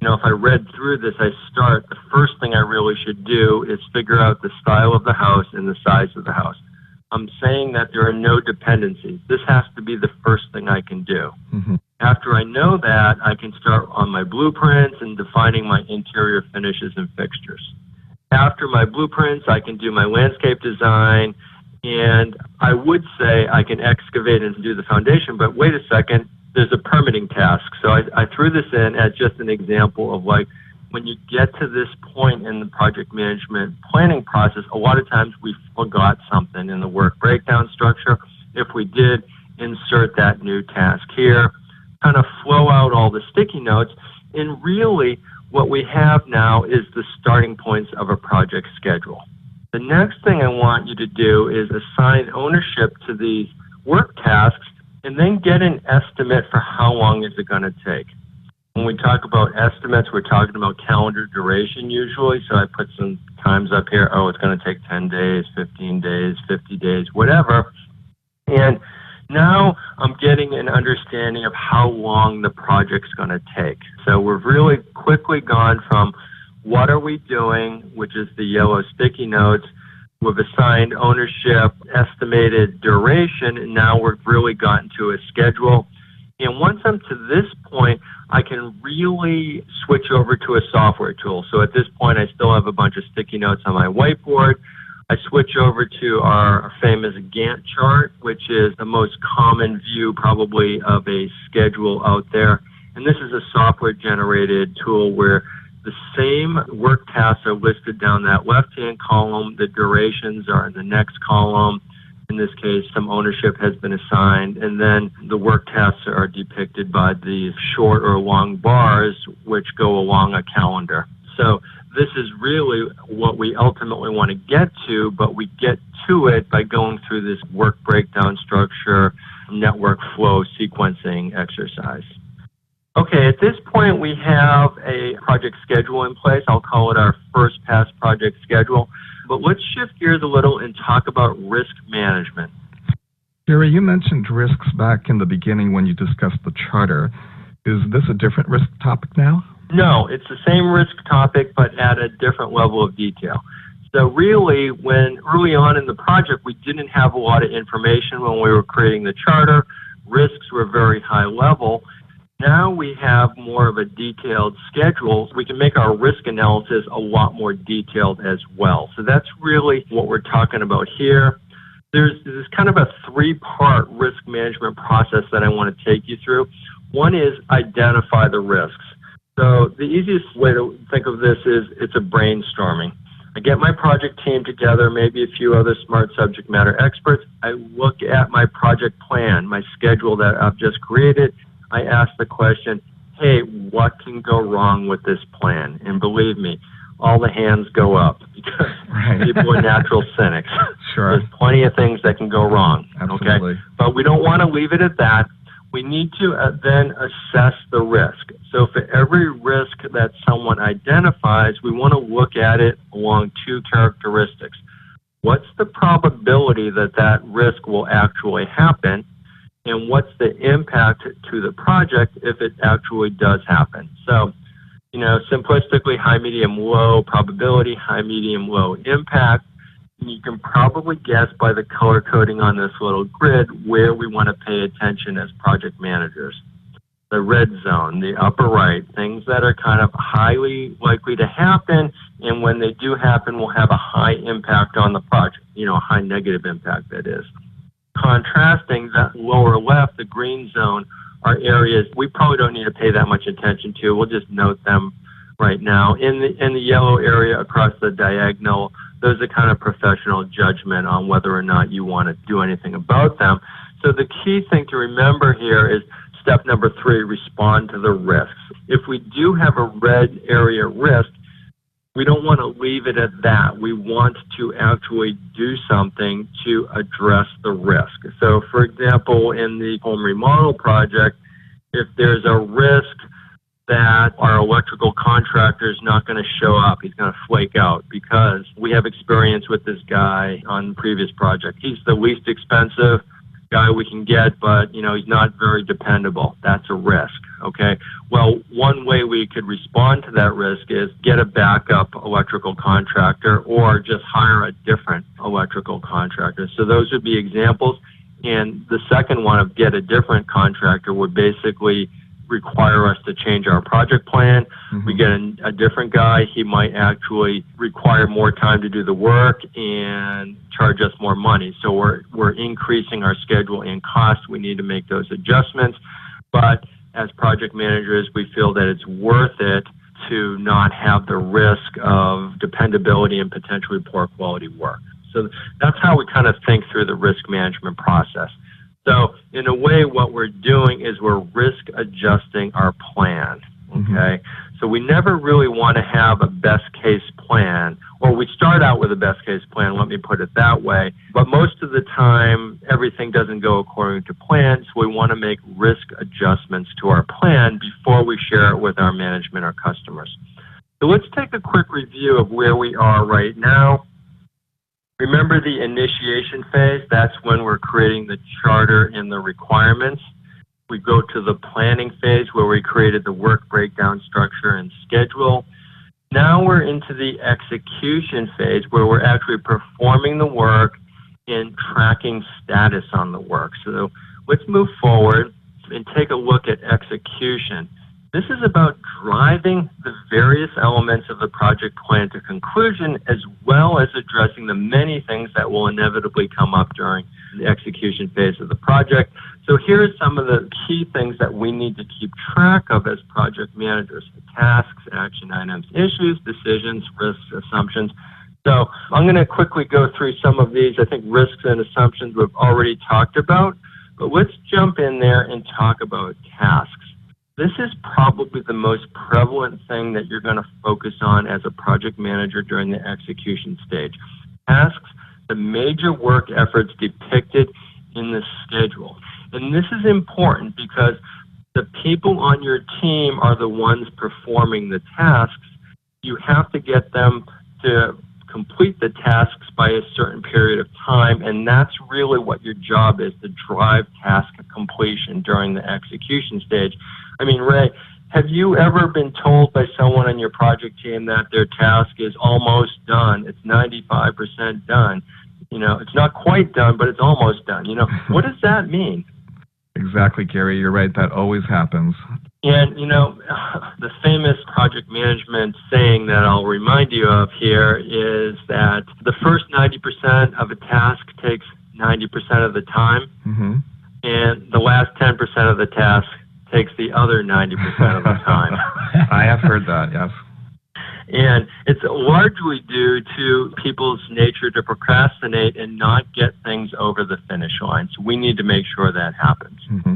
if I read through this, the first thing I really should do is figure out the style of the house and the size of the house. I'm saying that there are no dependencies. This has to be the first thing I can do. Mm-hmm. After I know that, I can start on my blueprints and defining my interior finishes and fixtures. After my blueprints, I can do my landscape design, and I would say I can excavate and do the foundation, but wait a second, there's a permitting task. So I threw this in as just an example of like, when you get to this point in the project management planning process, a lot of times we forgot something in the work breakdown structure. If we did, insert that new task here, kind of flow out all the sticky notes, and really what we have now is the starting points of a project schedule. The next thing I want you to do is assign ownership to these work tasks and then get an estimate for how long is it going to take. When we talk about estimates, we're talking about calendar duration usually. So I put some times up here. Oh, it's going to take 10 days, 15 days, 50 days, whatever. And now I'm getting an understanding of how long the project's going to take. So we've really quickly gone from what are we doing, which is the yellow sticky notes. We've assigned ownership, estimated duration, and now we've really gotten to a schedule. And once I'm to this point, I can really switch over to a software tool. So at this point, I still have a bunch of sticky notes on my whiteboard. I switch over to our famous Gantt chart, which is the most common view probably of a schedule out there. And this is a software-generated tool where the same work tasks are listed down that left-hand column. The durations are in the next column. In this case, some ownership has been assigned, and then the work tasks are depicted by these short or long bars which go along a calendar. So this is really what we ultimately want to get to, but we get to it by going through this work breakdown structure, network flow sequencing exercise. Okay, at this point we have a project schedule in place. I'll call it our first pass project schedule. But let's shift gears a little and talk about risk management. Jerry, you mentioned risks back in the beginning when you discussed the charter. Is this a different risk topic now? No, it's the same risk topic, but at a different level of detail. So really, when early on in the project, we didn't have a lot of information when we were creating the charter. Risks were very high level. Now we have more of a detailed schedule. We can make our risk analysis a lot more detailed as well. So that's really what we're talking about here. There's kind of a three-part risk management process that I want to take you through. One is identify the risks. So the easiest way to think of this is it's a brainstorming. I get my project team together, maybe a few other smart subject matter experts. I look at my project plan, my schedule that I've just created. I ask the question, hey, what can go wrong with this plan? And believe me, all the hands go up because people are natural cynics. Sure. There's plenty of things that can go wrong. Absolutely. Okay? But we don't want to leave it at that. We need to then assess the risk. So for every risk that someone identifies, we want to look at it along two characteristics. What's the probability that that risk will actually happen? And what's the impact to the project if it actually does happen? So, simplistically, high, medium, low probability, high, medium, low impact. And you can probably guess by the color coding on this little grid where we want to pay attention as project managers. The red zone, the upper right, things that are kind of highly likely to happen, and when they do happen, will have a high impact on the project, a high negative impact, that is. Contrasting that lower left, the green zone, are areas we probably don't need to pay that much attention to. We'll just note them right now. In the yellow area across the diagonal, those are kind of professional judgment on whether or not you want to do anything about them. So the key thing to remember here is step number 3, respond to the risks. If we do have a red area risk, we don't want to leave it at that. We want to actually do something to address the risk. So, for example, in the home remodel project, if there's a risk that our electrical contractor is not going to show up. He's going to flake out because we have experience with this guy on previous project. He's the least expensive guy we can get, but, he's not very dependable. That's a risk, okay? Well, one way we could respond to that risk is get a backup electrical contractor or just hire a different electrical contractor. So those would be examples. And the second one of get a different contractor would basically require us to change our project plan. Mm-hmm. We get a different guy. He might actually require more time to do the work and charge us more money. So we're increasing our schedule and cost. We need to make those adjustments. But as project managers, we feel that it's worth it to not have the risk of dependability and potentially poor quality work. So that's how we kind of think through the risk management process. So in a way, what we're doing is we're risk adjusting our plan, okay? Mm-hmm. So we never really want to have a best case plan, or we start out with a best case plan, let me put it that way. But most of the time, everything doesn't go according to plan, so we want to make risk adjustments to our plan before we share it with our management or customers. So let's take a quick review of where we are right now. Remember the initiation phase? That's when we're creating the charter and the requirements. We go to the planning phase where we created the work breakdown structure and schedule. Now we're into the execution phase where we're actually performing the work and tracking status on the work. So let's move forward and take a look at execution. This is about driving the various elements of the project plan to conclusion, as well as addressing the many things that will inevitably come up during the execution phase of the project. So here are some of the key things that we need to keep track of as project managers: tasks, action items, issues, decisions, risks, assumptions. So I'm going to quickly go through some of these. I think risks and assumptions we've already talked about, but let's jump in there and talk about tasks. This is probably the most prevalent thing that you're going to focus on as a project manager during the execution stage. Tasks, the major work efforts depicted in the schedule. And this is important because the people on your team are the ones performing the tasks. You have to get them to complete the tasks by a certain period of time, and that's really what your job is, to drive task completion during the execution stage. I mean, Ray, have you ever been told by someone on your project team that their task is almost done? It's 95% done. It's not quite done, but it's almost done. What does that mean? Exactly, Gary. You're right. That always happens. And, the famous project management saying that I'll remind you of here is that the first 90% of a task takes 90% of the time, mm-hmm. and the last 10% of the task takes the other 90% of the time. I have heard that, yes. And it's largely due to people's nature to procrastinate and not get things over the finish line. So we need to make sure that happens. Mm-hmm.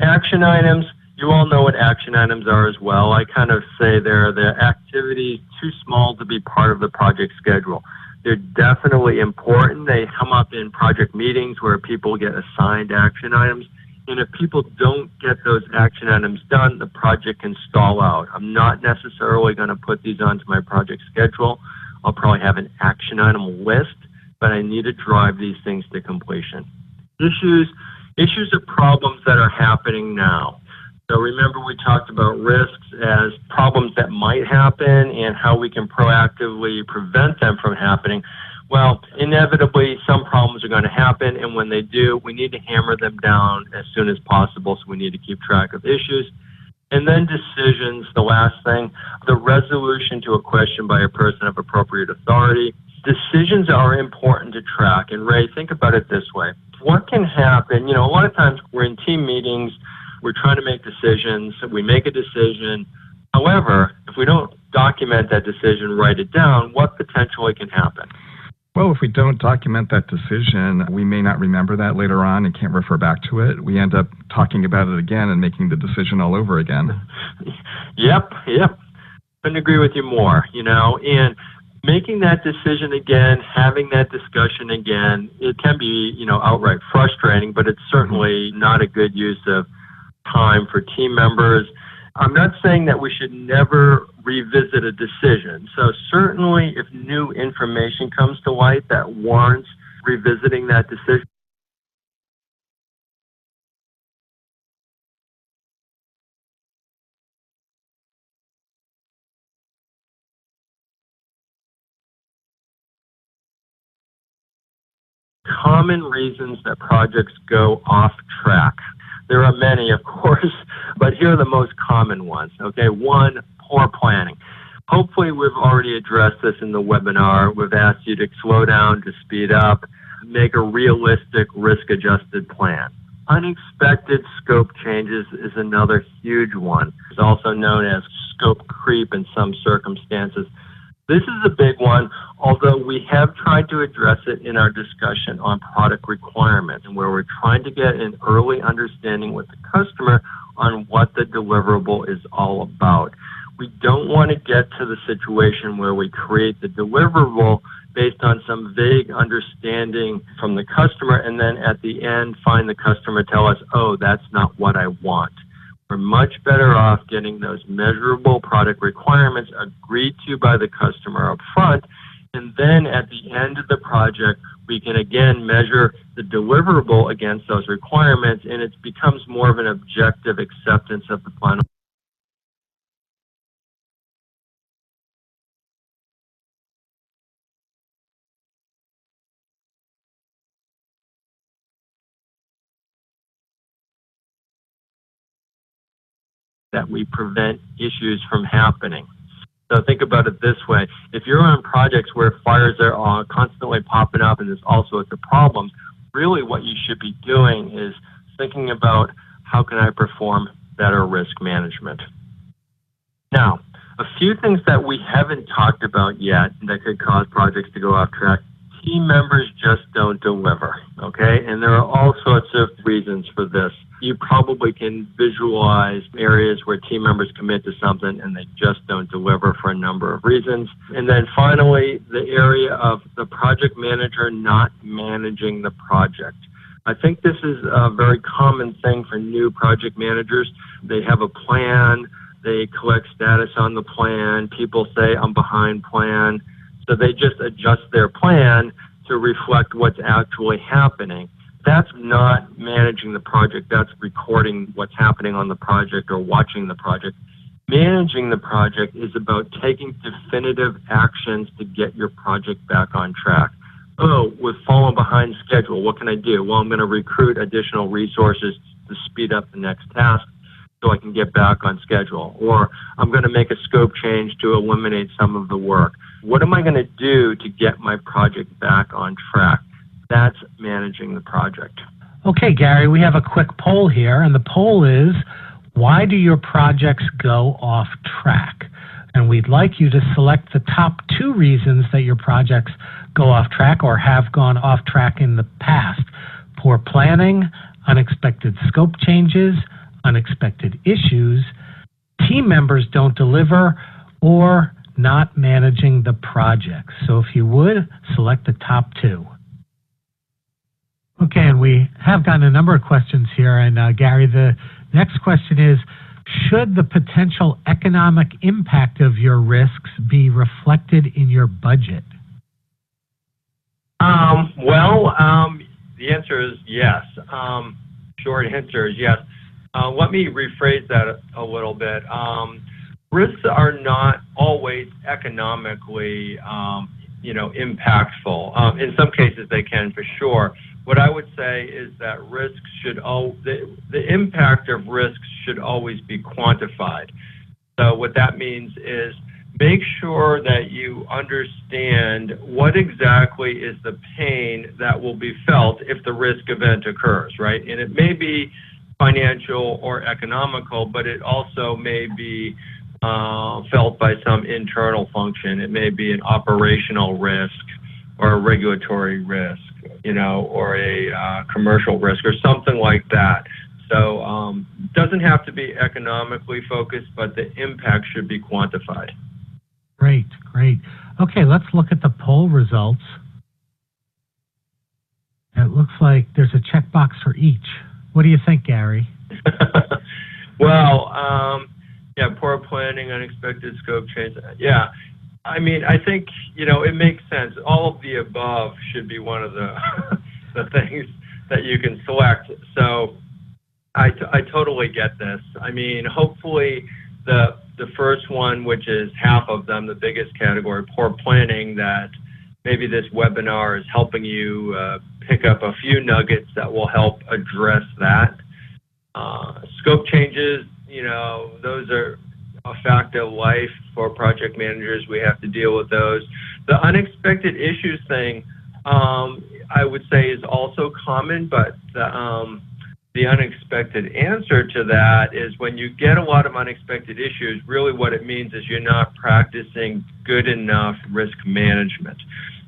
Action items, you all know what action items are as well. I kind of say they're the activities too small to be part of the project schedule. They're definitely important. They come up in project meetings where people get assigned action items. And if people don't get those action items done, the project can stall out. I'm not necessarily going to put these onto my project schedule. I'll probably have an action item list, but I need to drive these things to completion. Issues are problems that are happening now. So remember, we talked about risks as problems that might happen and how we can proactively prevent them from happening. Well, inevitably, some problems are going to happen, and when they do, we need to hammer them down as soon as possible, so we need to keep track of issues. And then decisions, the last thing, the resolution to a question by a person of appropriate authority. Decisions are important to track, and Ray, think about it this way. What can happen, a lot of times we're in team meetings, we're trying to make decisions, we make a decision. However, if we don't document that decision, write it down, what potentially can happen? Well, if we don't document that decision, we may not remember that later on and can't refer back to it. We end up talking about it again and making the decision all over again. Yep. Couldn't agree with you more, and making that decision again, having that discussion again, it can be, outright frustrating, but it's certainly not a good use of time for team members. I'm not saying that we should never revisit a decision. So certainly if new information comes to light that warrants revisiting that decision, common reasons that projects go off track. There are many, of course, but here are the most common ones. Okay, one, poor planning. Hopefully we've already addressed this in the webinar. We've asked you to slow down, to speed up, make a realistic risk-adjusted plan. Unexpected scope changes is another huge one. It's also known as scope creep in some circumstances. This is a big one, although we have tried to address it in our discussion on product requirements, and where we're trying to get an early understanding with the customer on what the deliverable is all about. We don't want to get to the situation where we create the deliverable based on some vague understanding from the customer, and then at the end find the customer tell us, oh, that's not what I want. We're much better off getting those measurable product requirements agreed to by the customer up front, and then at the end of the project, we can again measure the deliverable against those requirements, and it becomes more of an objective acceptance of the plan. That we prevent issues from happening. So think about it this way. If you're on projects where fires are constantly popping up and there's all sorts of problems, really what you should be doing is thinking about how can I perform better risk management. Now, a few things that we haven't talked about yet that could cause projects to go off track. Team members just don't deliver, okay? And there are all sorts of reasons for this. You probably can visualize areas where team members commit to something and they just don't deliver for a number of reasons. And then finally, the area of the project manager not managing the project. I think this is a very common thing for new project managers. They have a plan, they collect status on the plan, people say, I'm behind plan. So they just adjust their plan to reflect what's actually happening. That's not managing the project. That's recording what's happening on the project or watching the project. Managing the project is about taking definitive actions to get your project back on track. Oh, we've fallen behind schedule. What can I do? Well, I'm going to recruit additional resources to speed up the next task so I can get back on schedule. Or I'm going to make a scope change to eliminate some of the work. What am I going to do to get my project back on track? That's managing the project. Okay, Gary, we have a quick poll here, and the poll is, why do your projects go off track? And we'd like you to select the top 2 reasons that your projects go off track or have gone off track in the past. Poor planning, unexpected scope changes, unexpected issues, team members don't deliver, or not managing the project. So if you would, select the top 2. Okay, and we have gotten a number of questions here. And Gary, the next question is, should the potential economic impact of your risks be reflected in your budget? The answer is yes. Short answer is yes. Let me rephrase that a little bit. Risks are not always economically, impactful. In some cases, they can for sure. What I would say is that risks should the impact of risks should always be quantified. So what that means is make sure that you understand what exactly is the pain that will be felt if the risk event occurs, right? And it may be financial or economical, but it also may be felt by some internal function. It may be an operational risk or a regulatory risk, or a commercial risk or something like that. So it doesn't have to be economically focused, but the impact should be quantified. Great. Okay, let's look at the poll results. It looks like there's a checkbox for each. What do you think, Gary? Well, Yeah, poor planning, unexpected scope change. Yeah. I mean, I think, it makes sense. All of the above should be one of the the things that you can select. So I totally get this. I mean, hopefully the first one, which is half of them, the biggest category, poor planning, that maybe this webinar is helping you pick up a few nuggets that will help address that. Scope changes, those are a fact of life for project managers. We have to deal with those. The unexpected issues thing, I would say, is also common, but the unexpected answer to that is when you get a lot of unexpected issues, really what it means is you're not practicing good enough risk management.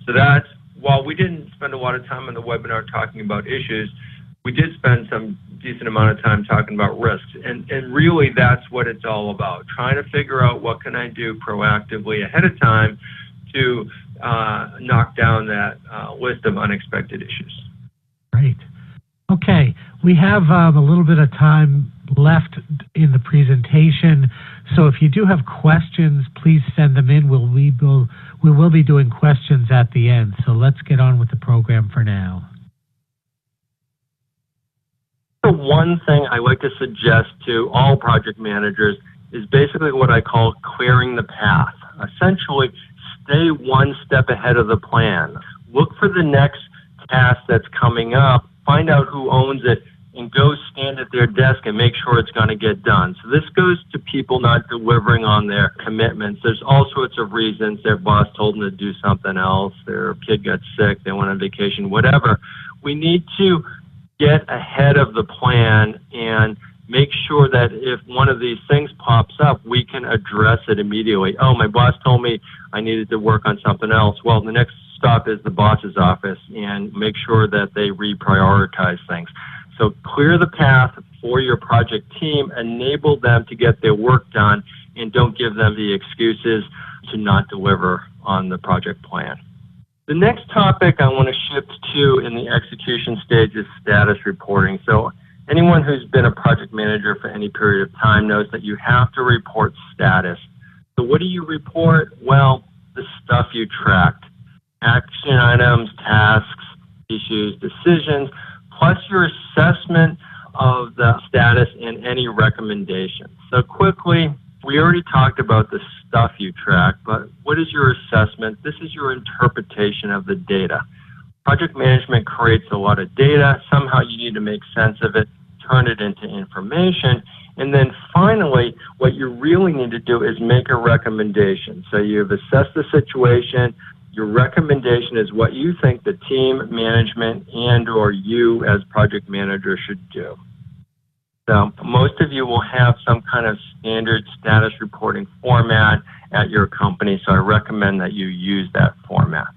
So that's, while we didn't spend a lot of time on the webinar talking about issues, we did spend some decent amount of time talking about risks. And really that's what it's all about, trying to figure out what can I do proactively ahead of time to knock down that list of unexpected issues. Great. Okay, we have a little bit of time left in the presentation, so if you do have questions, please send them in. We will be doing questions at the end, so let's get on with the program for now. The one thing I like to suggest to all project managers is basically what I call clearing the path. Essentially, stay one step ahead of the plan. Look for the next task that's coming up, find out who owns it, and go stand at their desk and make sure it's going to get done. So this goes to people not delivering on their commitments. There's all sorts of reasons. Their boss told them to do something else, their kid got sick, they went on vacation, whatever. We need to get ahead of the plan and make sure that if one of these things pops up, we can address it immediately. Oh, my boss told me I needed to work on something else. Well, the next stop is the boss's office, and make sure that they reprioritize things. So clear the path for your project team, enable them to get their work done, and don't give them the excuses to not deliver on the project plan. The next topic I want to shift to in the execution stage is status reporting. So anyone who's been a project manager for any period of time knows that you have to report status. So what do you report? Well, the stuff you tracked. Action items, tasks, issues, decisions, plus your assessment of the status and any recommendations. So quickly, we already talked about the stuff you track, but what is your assessment? This is your interpretation of the data. Project management creates a lot of data. Somehow you need to make sense of it, turn it into information, and then finally, what you really need to do is make a recommendation. So you've assessed the situation. Your recommendation is what you think the team, management, and or you as project manager should do. So most of you will have some kind of standard status reporting format at your company, so I recommend that you use that format.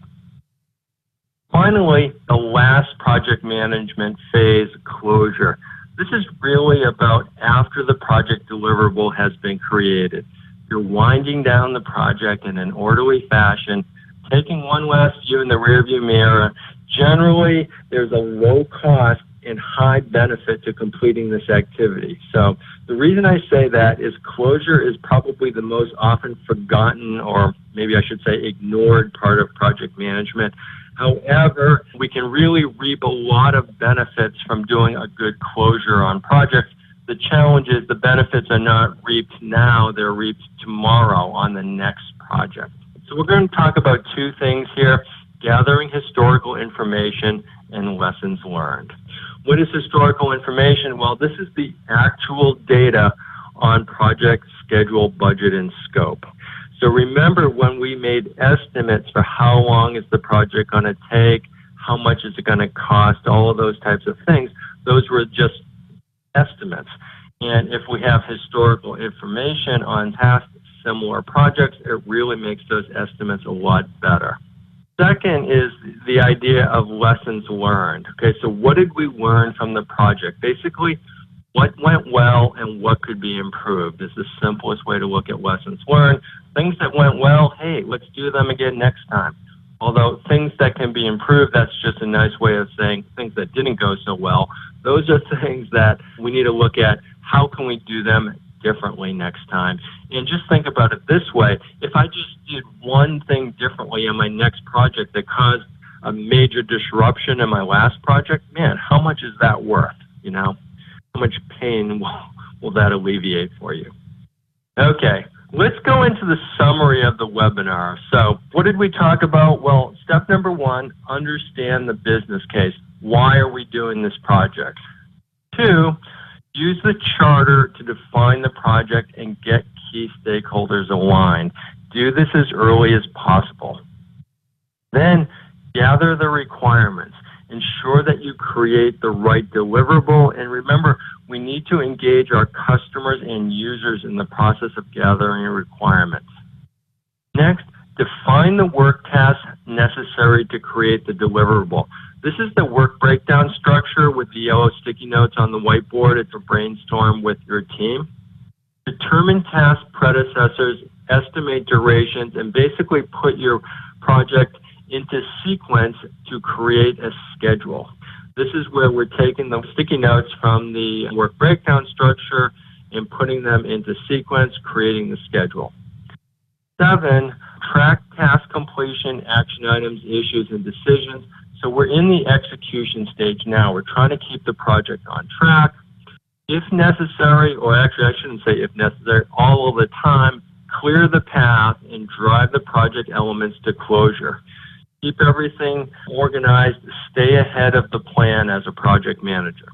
Finally, the last project management phase, closure. This is really about after the project deliverable has been created. You're winding down the project in an orderly fashion, taking one last view in the rearview mirror. Generally, there's a low cost and high benefit to completing this activity. So the reason I say that is closure is probably the most often forgotten, or maybe I should say ignored, part of project management. However, we can really reap a lot of benefits from doing a good closure on projects. The challenge is the benefits are not reaped now, they're reaped tomorrow on the next project. So we're going to talk about two things here: gathering historical information and lessons learned. What is historical information? Well, this is the actual data on project schedule, budget, and scope. So remember when we made estimates for how long is the project going to take, how much is it going to cost, all of those types of things, those were just estimates. And if we have historical information on past similar projects, it really makes those estimates a lot better. Second is the idea of lessons learned. Okay, so what did we learn from the project? Basically, what went well and what could be improved is the simplest way to look at lessons learned. Things that went well, hey, let's do them again next time. Although things that can be improved, that's just a nice way of saying things that didn't go so well. Those are things that we need to look at. How can we do them differently next time. And just think about it this way. If I just did one thing differently on my next project that caused a major disruption in my last project, man, how much is that worth? You know, how much pain will that alleviate for you? Okay, let's go into the summary of the webinar. So what did we talk about? Well, step number one, understand the business case. Why are we doing this project? 2, use the charter to define the project and get key stakeholders aligned. Do this as early as possible. Then gather the requirements. Ensure that you create the right deliverable. And remember, we need to engage our customers and users in the process of gathering requirements. Next, define the work tasks necessary to create the deliverable. This is the work breakdown structure with the yellow sticky notes on the whiteboard. It's a brainstorm with your team. Determine task predecessors, estimate durations, and basically put your project into sequence to create a schedule. This is where we're taking the sticky notes from the work breakdown structure and putting them into sequence, creating the schedule. 7, track task completion, action items, issues, and decisions. So we're in the execution stage now. We're trying to keep the project on track. If necessary, or actually I shouldn't say if necessary, all of the time, clear the path and drive the project elements to closure. Keep everything organized, stay ahead of the plan as a project manager.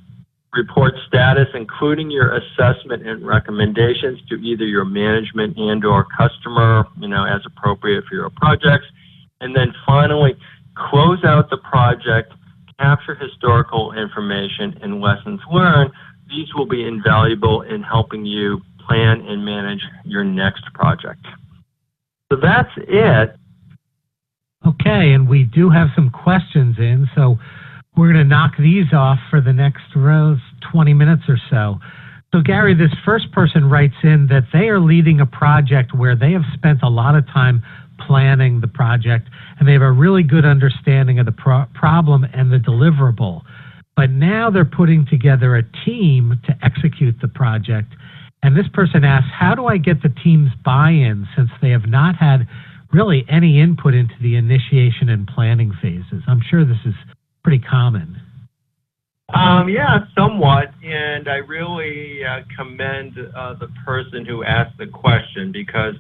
Report status, including your assessment and recommendations to either your management and or customer, as appropriate for your projects. And then finally, close out the project, capture historical information and lessons learned. These will be invaluable in helping you plan and manage your next project. So that's it. Okay, and we do have some questions in, so we're going to knock these off for the next 20 minutes or so. So Gary, this first person writes in that they are leading a project where they have spent a lot of time planning the project, and they have a really good understanding of the problem and the deliverable. But now they're putting together a team to execute the project. And this person asks, how do I get the team's buy-in since they have not had really any input into the initiation and planning phases? I'm sure this is pretty common. Yeah, somewhat. And I really commend the person who asked the question because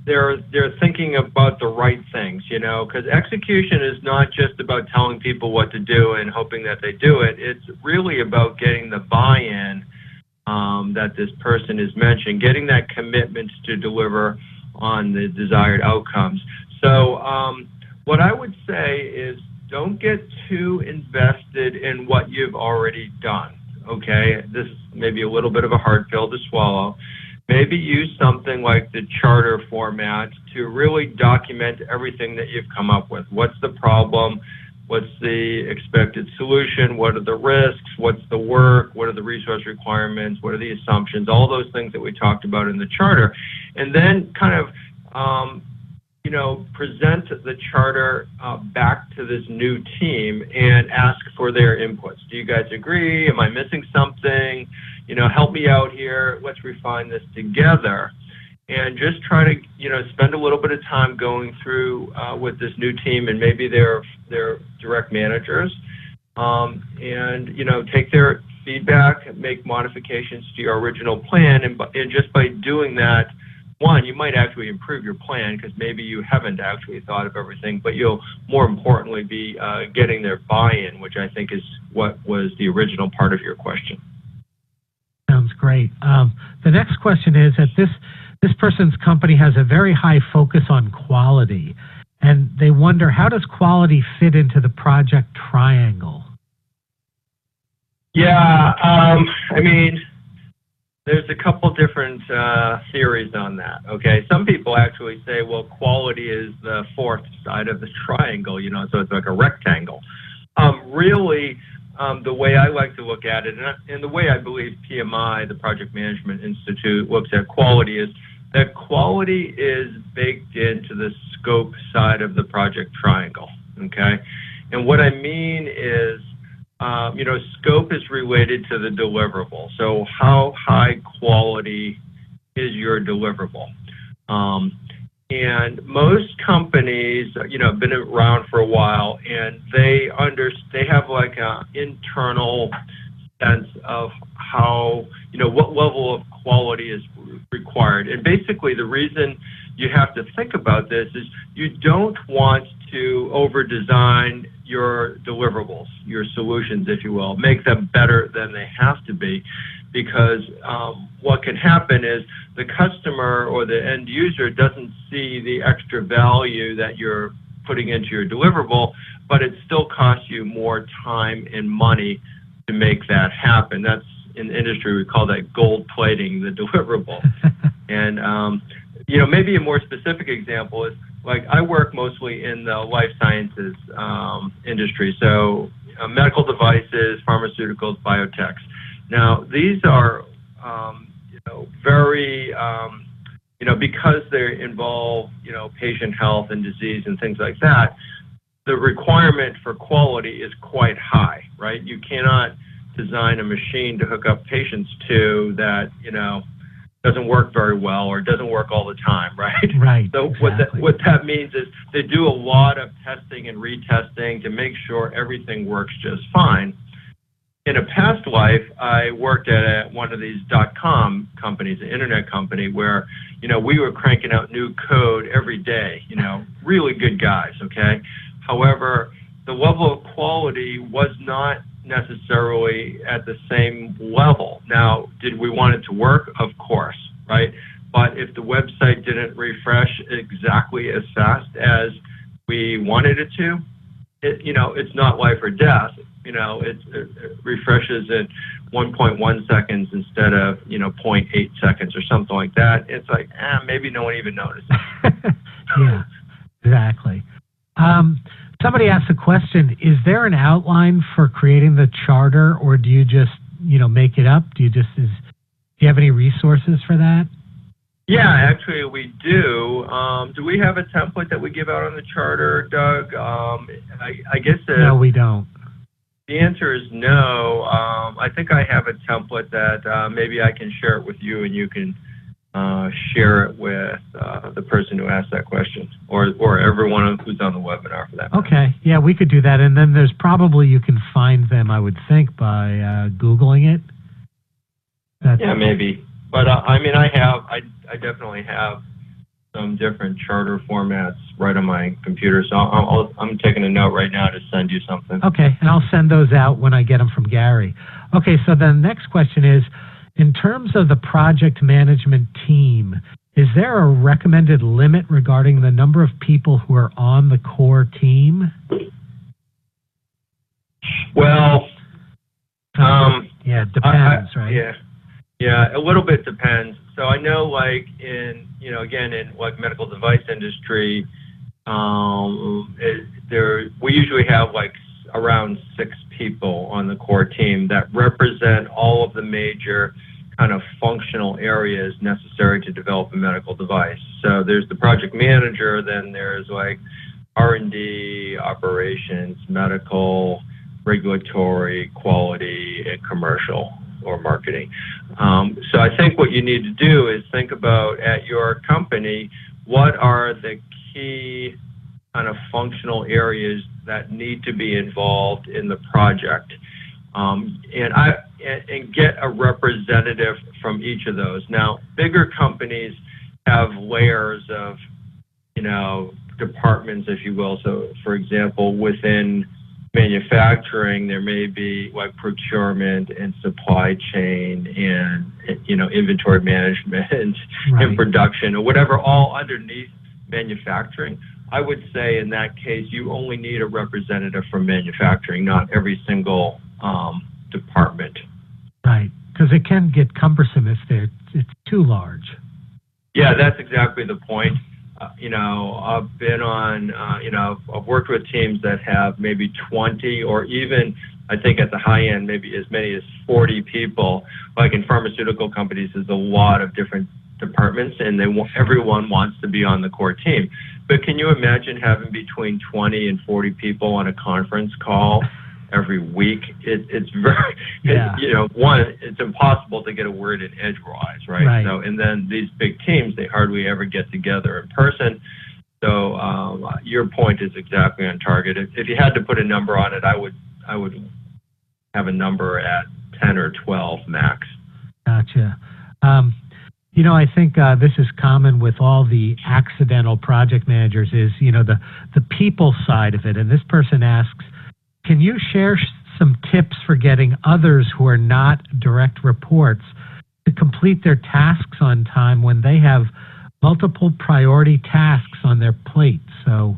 they're thinking about the right things, because execution is not just about telling people what to do and hoping that they do it. It's really about getting the buy-in that this person is mentioning, getting that commitment to deliver on the desired outcomes. So what I would say is don't get too invested in what you've already done, okay? This is maybe a little bit of a hard pill to swallow. Maybe use something like the charter format to really document everything that you've come up with. What's the problem? What's the expected solution? What are the risks? What's the work? What are the resource requirements? What are the assumptions? All those things that we talked about in the charter. And then kind of, present the charter back to this new team and ask for their inputs. Do you guys agree? Am I missing something? Help me out here. Let's refine this together. And just try to, spend a little bit of time going through with this new team and maybe their direct managers, and take their feedback, make modifications to your original plan, and just by doing that, one, you might actually improve your plan because maybe you haven't actually thought of everything, but you'll more importantly be getting their buy-in, which I think is what was the original part of your question. Sounds great. The next question is that this person's company has a very high focus on quality, and they wonder, how does quality fit into the project triangle? Yeah, there's a couple different theories on that, okay? Some people actually say, well, quality is the fourth side of the triangle, so it's like a rectangle. Really, the way I like to look at it, and the way I believe PMI, the Project Management Institute, looks at quality is that quality is baked into the scope side of the project triangle, okay? And what I mean is scope is related to the deliverable. So how high quality is your deliverable? And most companies, have been around for a while, and they have like an internal sense of how, what level of quality is required. And basically the reason you have to think about this is you don't want to over-design your deliverables, your solutions, if you will, make them better than they have to be, because what can happen is the customer or the end user doesn't see the extra value that you're putting into your deliverable, but it still costs you more time and money to make that happen. That's, in the industry, we call that gold plating the deliverable. And, maybe a more specific example is, like, I work mostly in the life sciences industry, so medical devices, pharmaceuticals, biotechs. Now, these are, very, because they involve, patient health and disease and things like that, the requirement for quality is quite high, right? You cannot design a machine to hook up patients to that, doesn't work very well or doesn't work all the time, right? Right. So exactly. what that means is they do a lot of testing and retesting to make sure everything works just fine. In a past life, I worked at one of these .com companies, an internet company, where, we were cranking out new code every day, really good guys, okay? However, the level of quality was not necessarily at the same level. Now, did we want it to work? Of course, right? But if the website didn't refresh exactly as fast as we wanted it to, it's not life or death. It refreshes at 1.1 seconds instead of, 0.8 seconds or something like that. It's like, maybe no one even noticed. Yeah, exactly. Somebody asked a question, is there an outline for creating the charter, or do you just, make it up? Do you have any resources for that? Yeah, actually we do. Do we have a template that we give out on the charter, Doug? I guess no, we don't. The answer is no. I think I have a template that maybe I can share it with you, and you can share it with the person who asked that question, or everyone who's on the webinar for that. Okay, yeah, we could do that, and then there's probably, you can find them, I would think, by Googling it. Yeah, maybe. But I definitely have some different charter formats right on my computer, so I'm taking a note right now to send you something. Okay, and I'll send those out when I get them from Gary. Okay, so the next question is, in terms of the project management team, is there a recommended limit regarding the number of people who are on the core team? Well, yeah, it depends, right? Yeah, a little bit depends. So I know, like, in like medical device industry, we usually have like around 6 people on the core team that represent all of the major kind of functional areas necessary to develop a medical device. So there's the project manager, then there's like R&D, operations, medical, regulatory, quality, and commercial or marketing. So I think what you need to do is think about, at your company, what are the key kind of functional areas that need to be involved in the project, and get a representative from each of those. Now, bigger companies have layers of, departments, if you will. So, for example, within manufacturing, there may be like procurement and supply chain and, inventory management and production or whatever, all underneath manufacturing. I would say in that case, you only need a representative from manufacturing, not every single department. Right, because it can get cumbersome if it's too large. Yeah, that's exactly the point. I've been on, I've worked with teams that have maybe 20, or even, I think at the high end, maybe as many as 40 people. Like in pharmaceutical companies, there's a lot of different departments, and everyone wants to be on the core team. But can you imagine having between 20 and 40 people on a conference call? every week, it's very, it's impossible to get a word in edgewise, right? So, and then these big teams, they hardly ever get together in person. So your point is exactly on target. If you had to put a number on it, I would have a number at 10 or 12 max. Gotcha. I think this is common with all the accidental project managers is, the people side of it. And this person asks, can you share some tips for getting others who are not direct reports to complete their tasks on time when they have multiple priority tasks on their plate? So,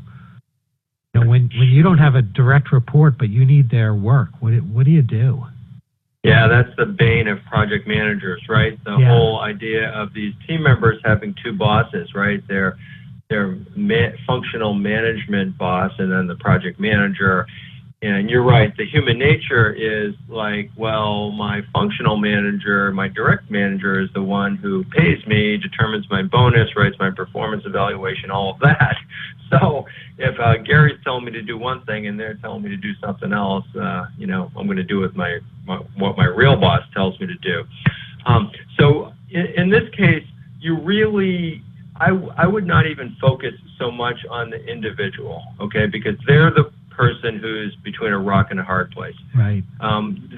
when you don't have a direct report, but you need their work, what do you do? Yeah, that's the bane of project managers, right? The whole idea of these team members having two bosses, right? Their functional management boss and then the project manager. And you're right, the human nature is like, well, my functional manager, my direct manager is the one who pays me, determines my bonus, writes my performance evaluation, all of that. So if Gary's telling me to do one thing and they're telling me to do something else, I'm going to do what my real boss tells me to do. So in this case, I would not even focus so much on the individual, okay, because they're the person who's between a rock and a hard place. Right.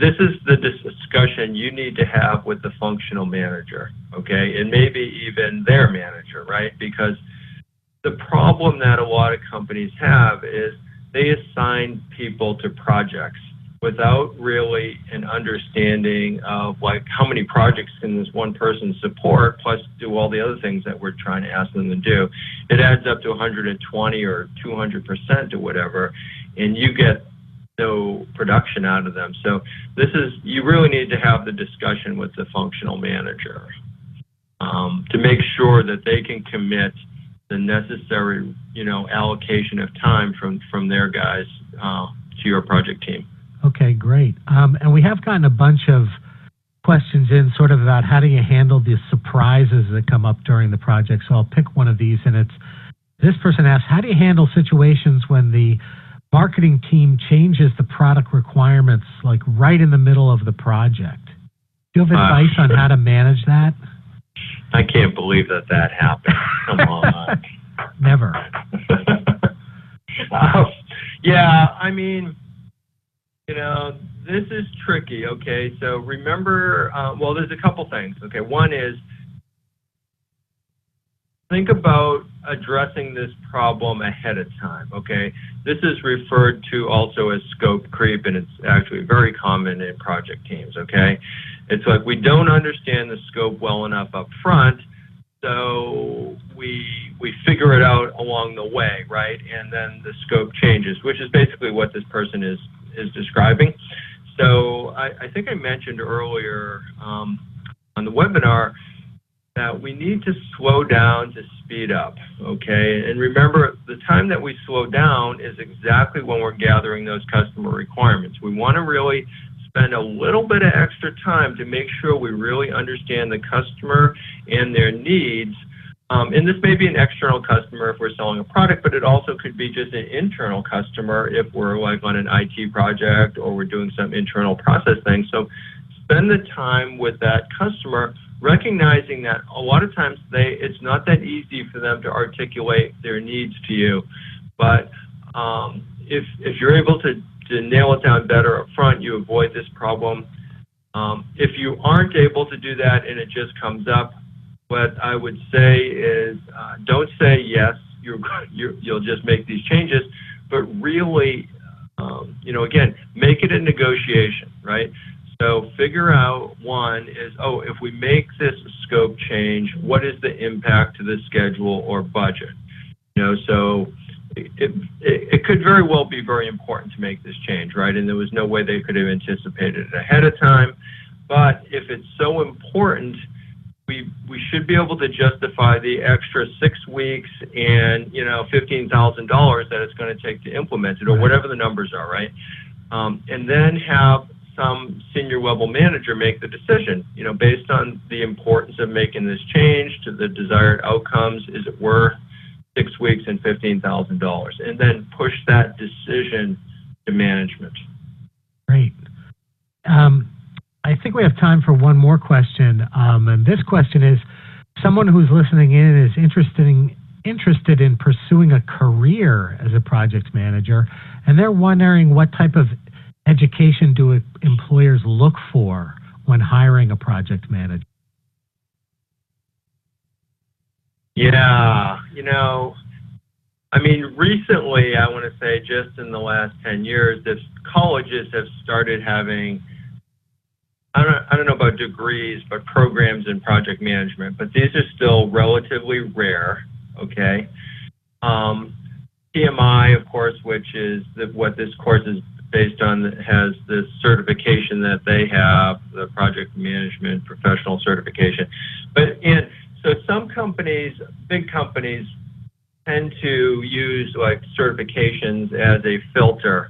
This is the discussion you need to have with the functional manager, okay, and maybe even their manager, right? Because the problem that a lot of companies have is they assign people to projects without really an understanding of like how many projects can this one person support plus do all the other things that we're trying to ask them to do. It adds up to 120 or 200% or whatever, and you get no production out of them. So you really need to have the discussion with the functional manager to make sure that they can commit the necessary, allocation of time from their guys to your project team. Okay, great. And we have gotten a bunch of questions in sort of about how do you handle the surprises that come up during the project. So I'll pick one of these, and this person asks, how do you handle situations when the marketing team changes the product requirements like right in the middle of the project? Do you have advice on how to manage that? I can't believe that happened. Come on. Never. Yeah, I mean, this is tricky, okay? So remember, there's a couple things, okay? One is, think about addressing this problem ahead of time, okay? This is referred to also as scope creep, and it's actually very common in project teams, okay? It's like we don't understand the scope well enough up front, so we figure it out along the way, right? And then the scope changes, which is basically what this person is describing. So I think I mentioned earlier on the webinar that we need to slow down to speed up, okay? And remember, the time that we slow down is exactly when we're gathering those customer requirements. We want to really spend a little bit of extra time to make sure we really understand the customer and their needs. And this may be an external customer if we're selling a product, but it also could be just an internal customer if we're like on an IT project or we're doing some internal process thing. So spend the time with that customer, recognizing that a lot of times it's not that easy for them to articulate their needs to you. But if you're able to nail it down better up front, you avoid this problem. If you aren't able to do that and it just comes up, what I would say is don't say yes, you'll just make these changes, but really, again, make it a negotiation, right? So figure out, one is, if we make this scope change, what is the impact to the schedule or budget? So it could very well be very important to make this change, right? And there was no way they could have anticipated it ahead of time. But if it's so important, we should be able to justify the extra 6 weeks and $15,000 that it's going to take to implement it, or whatever the numbers are, right? And then have some senior level manager make the decision, based on the importance of making this change to the desired outcomes. Is it worth 6 weeks and $15,000? And then push that decision to management. Great. I think we have time for one more question. And this question is, someone who's listening in is interested in pursuing a career as a project manager, and they're wondering what type of education do employers look for when hiring a project manager? Yeah, recently, I want to say just in the last 10 years, the colleges have started having, I don't know about degrees, but programs in project management, but these are still relatively rare, okay? PMI, of course, which is what this course is based on, has this certification that they have, the project management professional certification. So some companies, big companies, tend to use like certifications as a filter.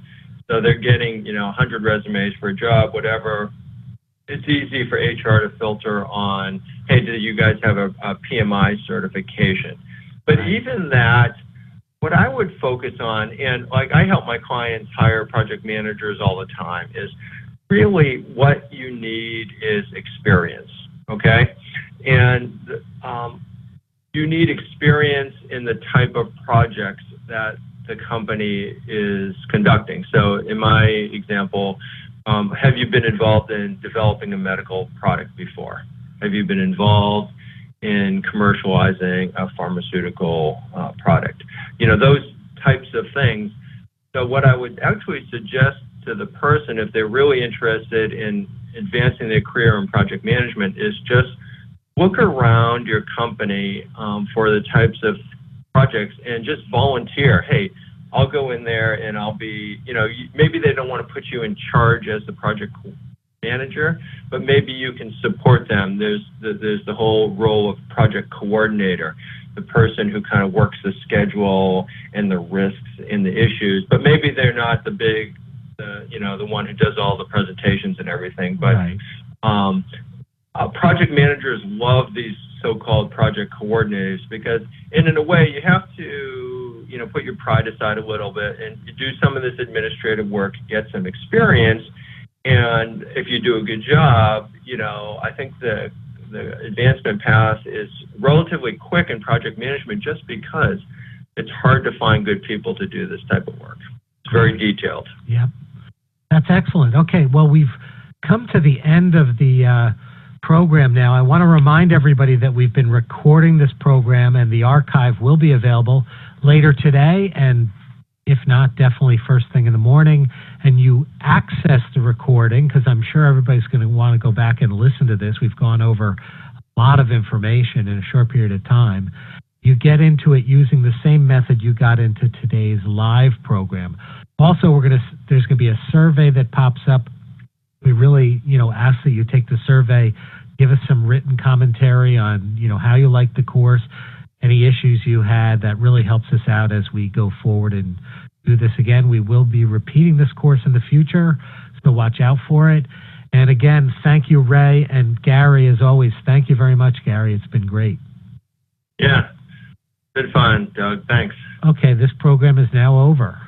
So they're getting, 100 resumes for a job, whatever. It's easy for HR to filter on, hey, do you guys have a PMI certification? But even that, what I would focus on, and like I help my clients hire project managers all the time, is really what you need is experience, okay? And you need experience in the type of projects that the company is conducting. So in my example, have you been involved in developing a medical product before? Have you been involved in commercializing a pharmaceutical product? Those types of things. So what I would actually suggest to the person, if they're really interested in advancing their career in project management, is just look around your company for the types of projects and just volunteer. Hey, I'll go in there and I'll be, maybe they don't want to put you in charge as the project manager, but maybe you can support them. There's the whole role of project coordinator, the person who kind of works the schedule and the risks and the issues, but maybe they're not the one who does all the presentations and everything. But right. Project managers love these so-called project coordinators because, in a way, you have to, put your pride aside a little bit and do some of this administrative work, get some experience, and if you do a good job, I think the advancement path is relatively quick in project management just because it's hard to find good people to do this type of work. It's very detailed. Yeah, that's excellent. Okay, well, we've come to the end of the program now. I want to remind everybody that we've been recording this program and the archive will be available later today, and if not, definitely first thing in the morning. And you access the recording, because I'm sure everybody's going to want to go back and listen to this. We've gone over a lot of information in a short period of time. You get into it using the same method you got into today's live program. Also, there's going to be a survey that pops up. We really, ask that you take the survey, give us some written commentary on, how you like the course, any issues you had. That really helps us out as we go forward and do this again. We will be repeating this course in the future, so watch out for it. And again, thank you, Ray, and Gary, as always. Thank you very much, Gary. It's been great. Yeah, been fun, Doug. Thanks. Okay, this program is now over.